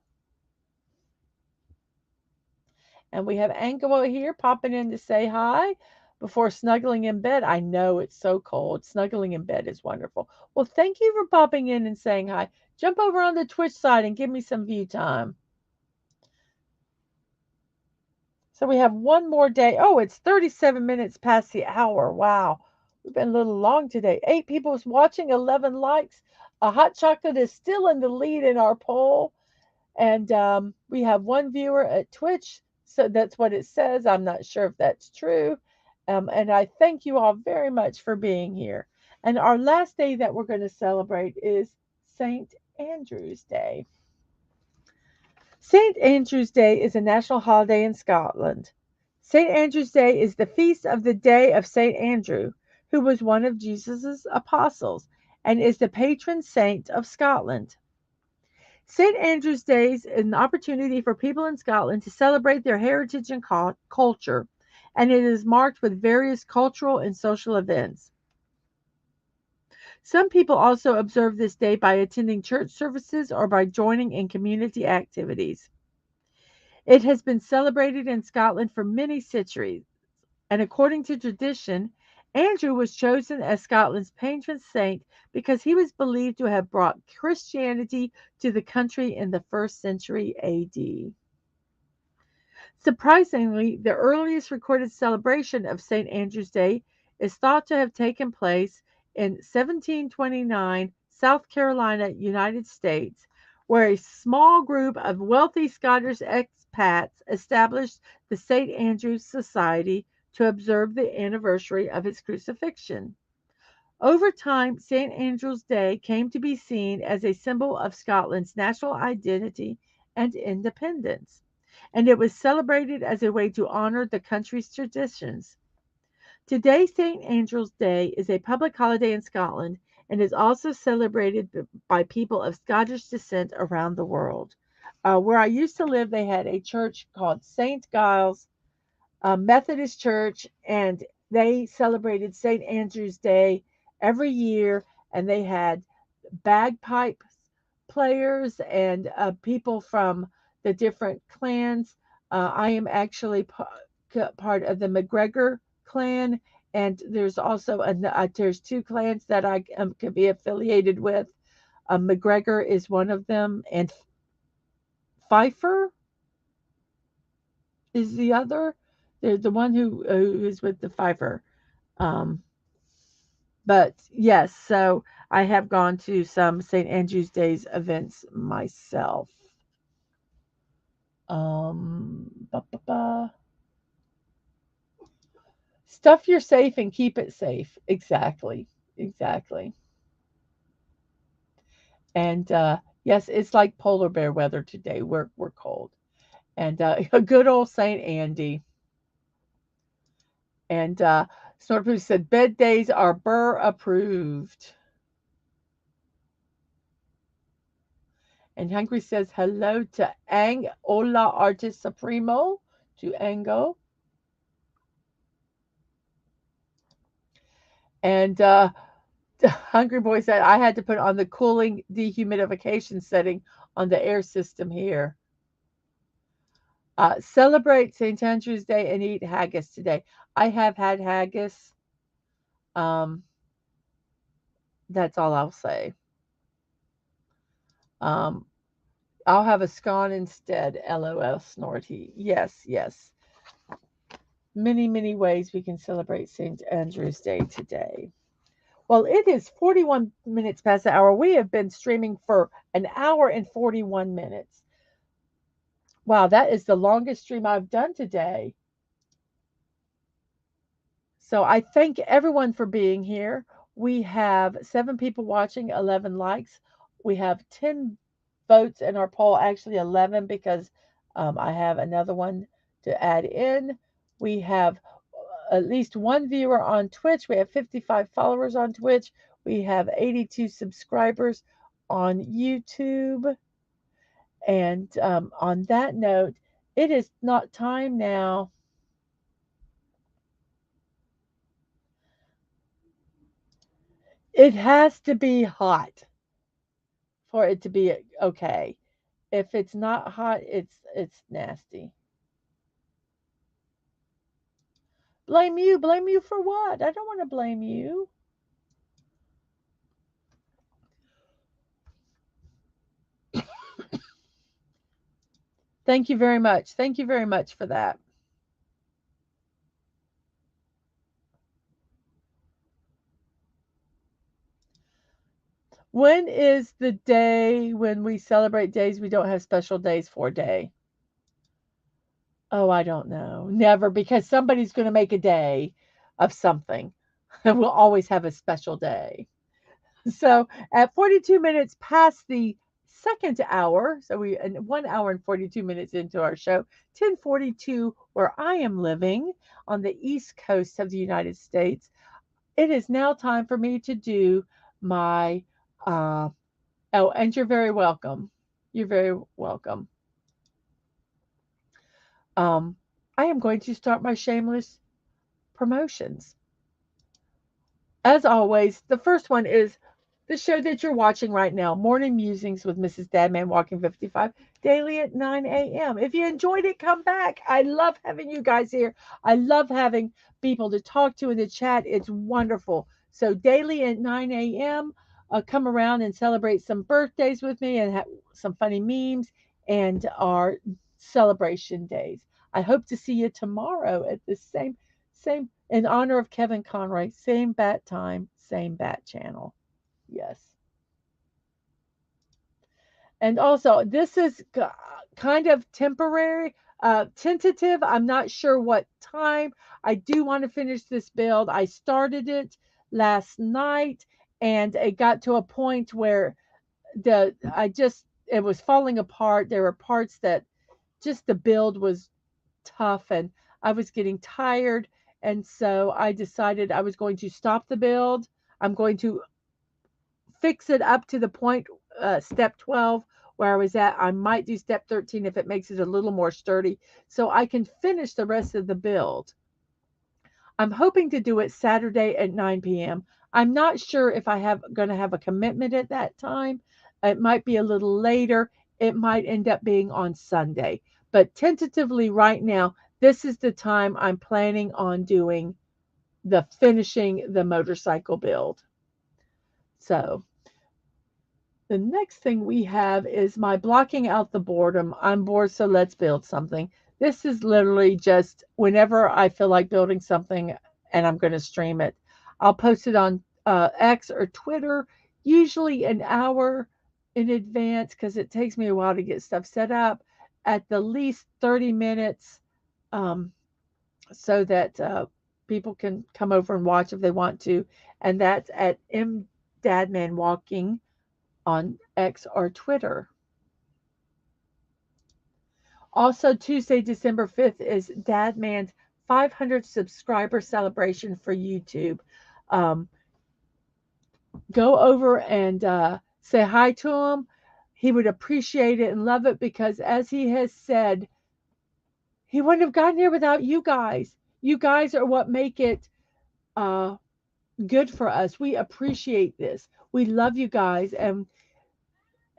And we have Angela here popping in to say hi before snuggling in bed. I know it's so cold. Snuggling in bed is wonderful. Well, thank you for popping in and saying hi. Jump over on the Twitch side and give me some view time. So we have one more day. Oh, it's 37 minutes past the hour. Wow. We've been a little long today. 8 people watching, 11 likes. A hot chocolate is still in the lead in our poll. And we have one viewer at Twitch. So that's what it says. I'm not sure if that's true. And I thank you all very much for being here. And our last day that we're going to celebrate is St. Andrew's Day. St. Andrew's Day is a national holiday in Scotland. St. Andrew's Day is the feast of the day of St. Andrew, who was one of Jesus' apostles and is the patron saint of Scotland. St. Andrew's Day is an opportunity for people in Scotland to celebrate their heritage and culture, and it is marked with various cultural and social events. Some people also observe this day by attending church services or by joining in community activities. It has been celebrated in Scotland for many centuries, and according to tradition, Andrew was chosen as Scotland's patron saint because he was believed to have brought Christianity to the country in the 1st century AD. Surprisingly, the earliest recorded celebration of St. Andrew's Day is thought to have taken place in 1729, South Carolina, United States, where a small group of wealthy Scottish expats established the St. Andrew's Society to observe the anniversary of his crucifixion. Over time, St. Andrew's Day came to be seen as a symbol of Scotland's national identity and independence, and it was celebrated as a way to honor the country's traditions. Today, St. Andrew's Day is a public holiday in Scotland and is also celebrated by people of Scottish descent around the world. Where I used to live, they had a church called St. Giles Methodist Church, and they celebrated St. Andrew's Day every year, and they had bagpipe players and people from the different clans. I am actually part of the McGregor clan, and there's also there's 2 clans that I can be affiliated with. McGregor is one of them, and Pfeiffer is the other. They're the one who is with the Pfeiffer. Um, but yes, so I have gone to some St. Andrew's Days events myself. Ba, ba, ba. Stuff you're safe and keep it safe. Exactly. Exactly. And yes, it's like polar bear weather today. We're cold. And a good old Saint Andy. And Snortpoo said bed days are Burr approved. And Hungry says hello to Ang. Hola, Artist Supremo. To Ango. And Hungry Boy said I had to put on the cooling dehumidification setting on the air system here. Celebrate St. Andrew's Day and eat haggis today. I have had haggis. Um, that's all I'll say. Um, I'll have a scone instead. LOL, Snorty. Yes, yes. Many, many ways we can celebrate St. Andrew's Day today. Well, it is 41 minutes past the hour. We have been streaming for an hour and 41 minutes. Wow, that is the longest stream I've done today. So I thank everyone for being here. We have 7 people watching, 11 likes. We have 10 votes in our poll, actually 11 because I have another one to add in. We have at least one viewer on Twitch. We have 55 followers on Twitch. We have 82 subscribers on YouTube. And on that note, it is not time now. It has to be hot for it to be okay. If it's not hot, it's nasty. Blame you. Blame you for what? I don't want to blame you. Thank you very much. Thank you very much for that. When is the day when we celebrate days we don't have special days for day? Oh, I don't know. Never, because somebody's going to make a day of something. And we'll always have a special day. So at 42 minutes past the second hour, so we 1 hour and 42 minutes into our show, 10:42 where I am living on the east coast of the United States. It is now time for me to do my oh, and you're very welcome. You're very welcome. Um, I am going to start my shameless promotions. As always, the first one is the show that you're watching right now, Morning Musings with Mrs.DadmanWalking55, daily at 9 a.m. If you enjoyed it, come back. I love having you guys here. I love having people to talk to in the chat. It's wonderful. So daily at 9 a.m., come around and celebrate some birthdays with me and have some funny memes and our celebration days. I hope to see you tomorrow at the same in honor of Kevin Conroy, same bat time, same bat channel. Yes. And also, this is kind of temporary, tentative. I'm not sure what time. I do want to finish this build. I started it last night and it got to a point where it was falling apart. There were parts that just the build was tough and I was getting tired. And so I decided I was going to stop the build. I'm going to fix it up to the point, step 12, where I was at. I might do step 13 if it makes it a little more sturdy so I can finish the rest of the build. I'm hoping to do it Saturday at 9 p.m. I'm not sure if I have going to have a commitment at that time. It might be a little later. It might end up being on Sunday. But tentatively right now, this is the time I'm planning on doing the finishing the motorcycle build. So the next thing we have is my blocking out the boredom. I'm bored, so let's build something. This is literally just whenever I feel like building something and I'm going to stream it. I'll post it on X or Twitter, usually an hour in advance because it takes me a while to get stuff set up, at the least 30 minutes so that people can come over and watch if they want to. And that's at MdadmanWalking on X or Twitter. Also, Tuesday, December 5th is Dadman's 500 subscriber celebration for YouTube. Go over and say hi to him. He would appreciate it and love it because, as he has said, he wouldn't have gotten here without you guys. You guys are what make it good for us. We appreciate this. We love you guys, and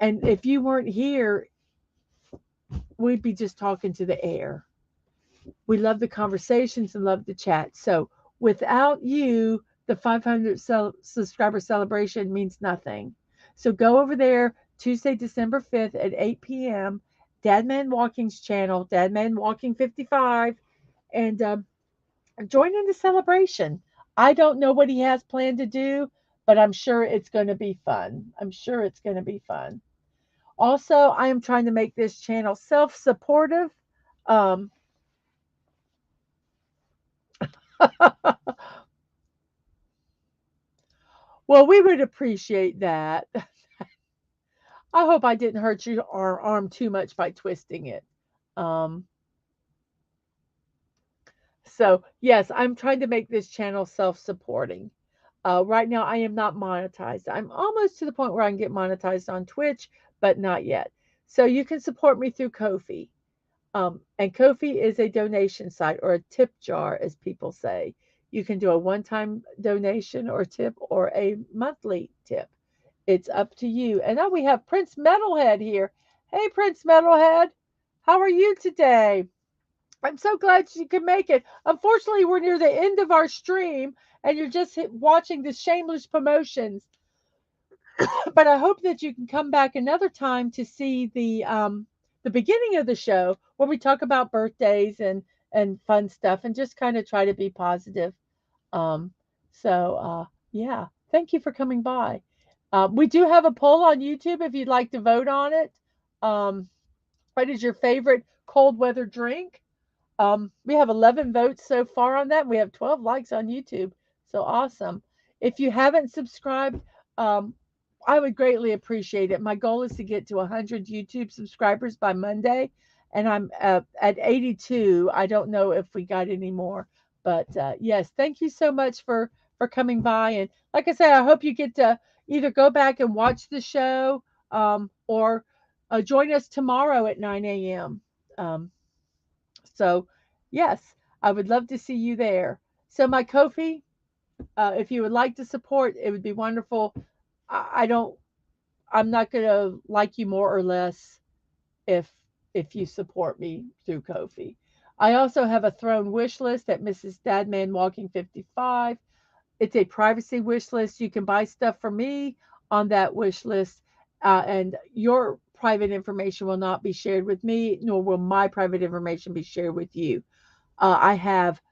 if you weren't here, we'd be just talking to the air. We love the conversations and love the chat. So without you, the 500 subscriber celebration means nothing. So go over there Tuesday, December 5th at 8 p.m. Dadman Walking's channel, Dadman Walking55, and join in the celebration. I don't know what he has planned to do, but I'm sure it's going to be fun. I'm sure it's going to be fun. Also, I am trying to make this channel self supportive. Um, well, we would appreciate that. I hope I didn't hurt your arm too much by twisting it. Um, so, yes, I'm trying to make this channel self supporting. Right now, I am not monetized. I'm almost to the point where I can get monetized on Twitch, but not yet. So, you can support me through Ko-fi. And Ko-fi is a donation site, or a tip jar, as people say. You can do a one-time donation or tip, or a monthly tip. It's up to you. And now we have Prince Metalhead here. Hey, Prince Metalhead, how are you today? I'm so glad you could make it. Unfortunately, we're near the end of our stream, and you're just watching the shameless promotions. But I hope that you can come back another time to see the beginning of the show, where we talk about birthdays and fun stuff, and just kind of try to be positive. Um, yeah, thank you for coming by. We do have a poll on YouTube if you'd like to vote on it. Um, what is your favorite cold weather drink? We have 11 votes so far on that. We have 12 likes on YouTube. So awesome. If you haven't subscribed, um, I would greatly appreciate it. My goal is to get to 100 YouTube subscribers by Monday, and I'm at 82. I don't know if we got any more, but yes, thank you so much for coming by. And like I said, I hope you get to either go back and watch the show, or join us tomorrow at 9 a.m. Um, so, yes, I would love to see you there. So, my Kofi, if you would like to support, it would be wonderful. I don't, I'm not going to like you more or less if you support me through Kofi. I also have a throne wish list at Mrs.DadmanWalking55. It's a privacy wish list. You can buy stuff for me on that wish list, and your private information will not be shared with me, nor will my private information be shared with you. I have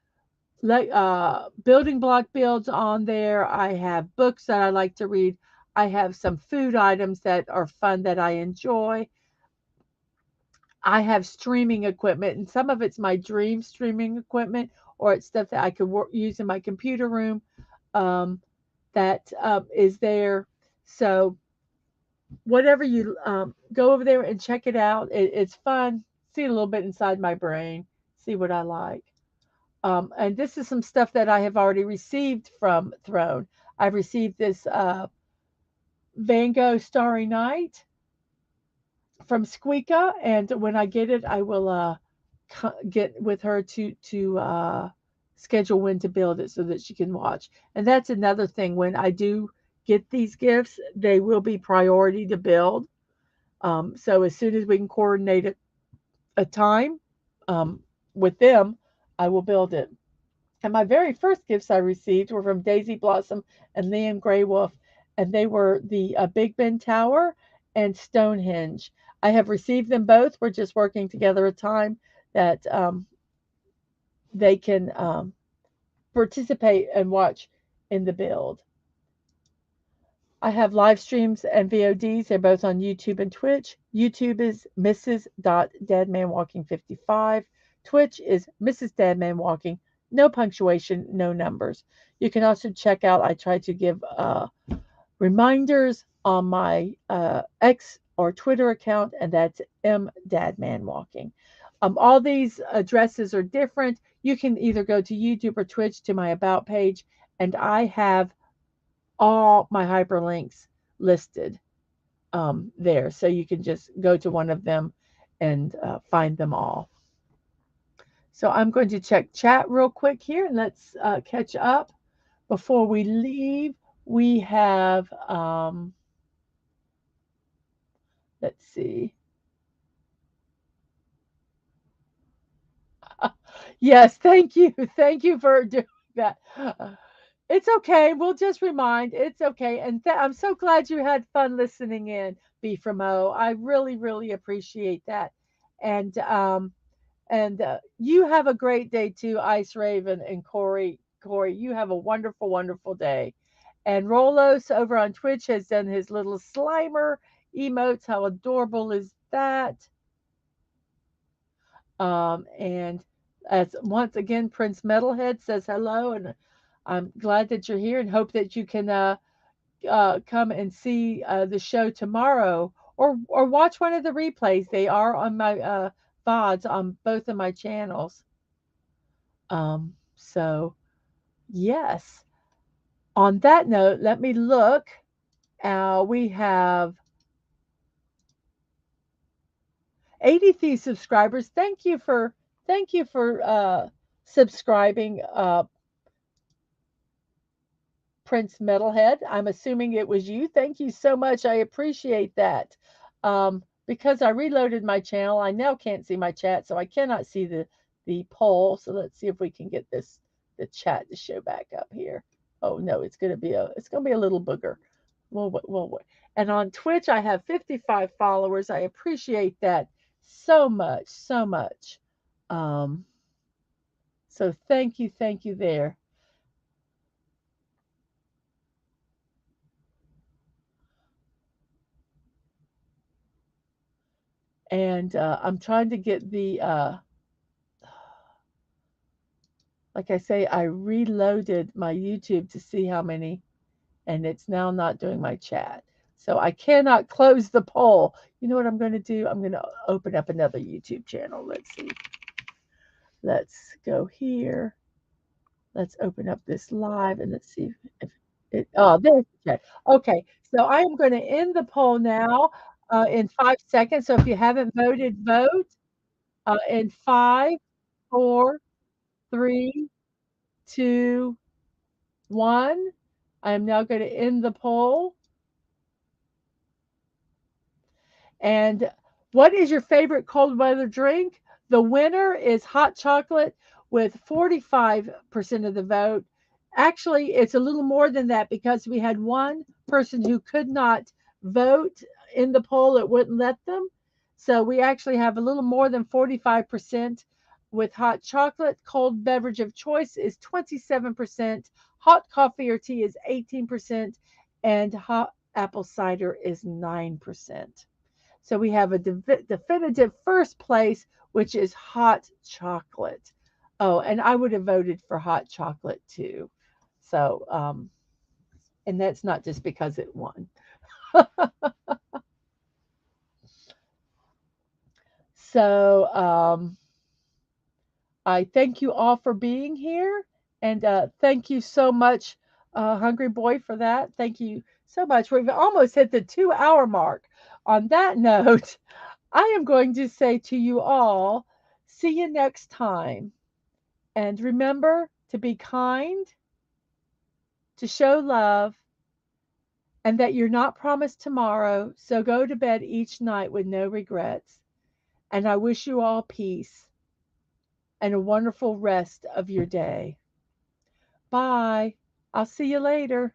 building block builds on there. I have books that I like to read. I have some food items that are fun that I enjoy. I have streaming equipment, and some of it's my dream streaming equipment, or it's stuff that I could use in my computer room, um, that is there. So whatever you go over there and check it out. It's fun. See a little bit inside my brain. See what I like. And this is some stuff that I have already received from Throne. I've received this Van Gogh Starry Night from Squeaka, and when I get it, I will get with her to schedule when to build it so that she can watch. And that's another thing. When I do get these gifts, they will be priority to build. So as soon as we can coordinate a time um, with them, I will build it. And my very first gifts I received were from Daisy Blossom and Liam Greywolf, and they were the Big Ben Tower and Stonehenge. I have received them both. We're just working together a time that they can participate and watch in the build. I have live streams and VODs. They're both on YouTube and Twitch. YouTube is Mrs.DadmanWalking55. Twitch is Mrs.DadmanWalking. No punctuation, no numbers. You can also check out, I try to give reminders on my X or Twitter account, and that's MDadmanWalking. All these addresses are different. You can either go to YouTube or Twitch to my About page, and I have all my hyperlinks listed there. So you can just go to one of them and find them all. So I'm going to check chat real quick here, and let's catch up before we leave, we have, let's see. Yes, thank you. Thank you for doing that. It's okay. We'll just remind. It's okay. And I'm so glad you had fun listening in, B from O. I really, really appreciate that. And you have a great day too, Ice Raven and Corey. Corey, you have a wonderful, wonderful day. And Rolos over on Twitch has done his little Slimer emotes. How adorable is that? And as once again, Prince Metalhead says hello, and I'm glad that you're here and hope that you can come and see the show tomorrow or watch one of the replays. They are on my VODs on both of my channels. So yes. On that note, let me look. We have 83 subscribers. Thank you for subscribing, Prince Metalhead. I'm assuming it was you. Thank you so much. I appreciate that. Because I reloaded my channel, I now can't see my chat, so I cannot see the poll. So let's see if we can get the chat to show back up here. Oh no, it's gonna be a little booger. Well, and on Twitch I have 55 followers. I appreciate that so much, so much. Um, so thank you there. And I'm trying to get like I say, I reloaded my YouTube to see how many, and it's now not doing my chat. So I cannot close the poll. You know what I'm going to do? I'm going to open up another YouTube channel. Let's see. Let's go here. Let's open up this live and let's see if it, oh, there's the chat. Okay, so I am going to end the poll now in 5 seconds. So if you haven't voted, vote in 5, 4, 3, 2, 1. I am now going to end the poll. And what is your favorite cold weather drink? The winner is hot chocolate with 45% of the vote. Actually, it's a little more than that because we had one person who could not vote in the poll. It wouldn't let them. So we actually have a little more than 45% with hot chocolate. Cold beverage of choice is 27%. Hot coffee or tea is 18%. And hot apple cider is 9%. So we have a definitive first place, which is hot chocolate. Oh, and I would have voted for hot chocolate too. So, and that's not just because it won. So, I thank you all for being here. And thank you so much, Hungry Boy, for that. Thank you so much. We've almost hit the 2 hour mark. On that note, I am going to say to you all, see you next time. And remember to be kind, to show love, and that you're not promised tomorrow. So go to bed each night with no regrets. And I wish you all peace and a wonderful rest of your day. Bye. I'll see you later.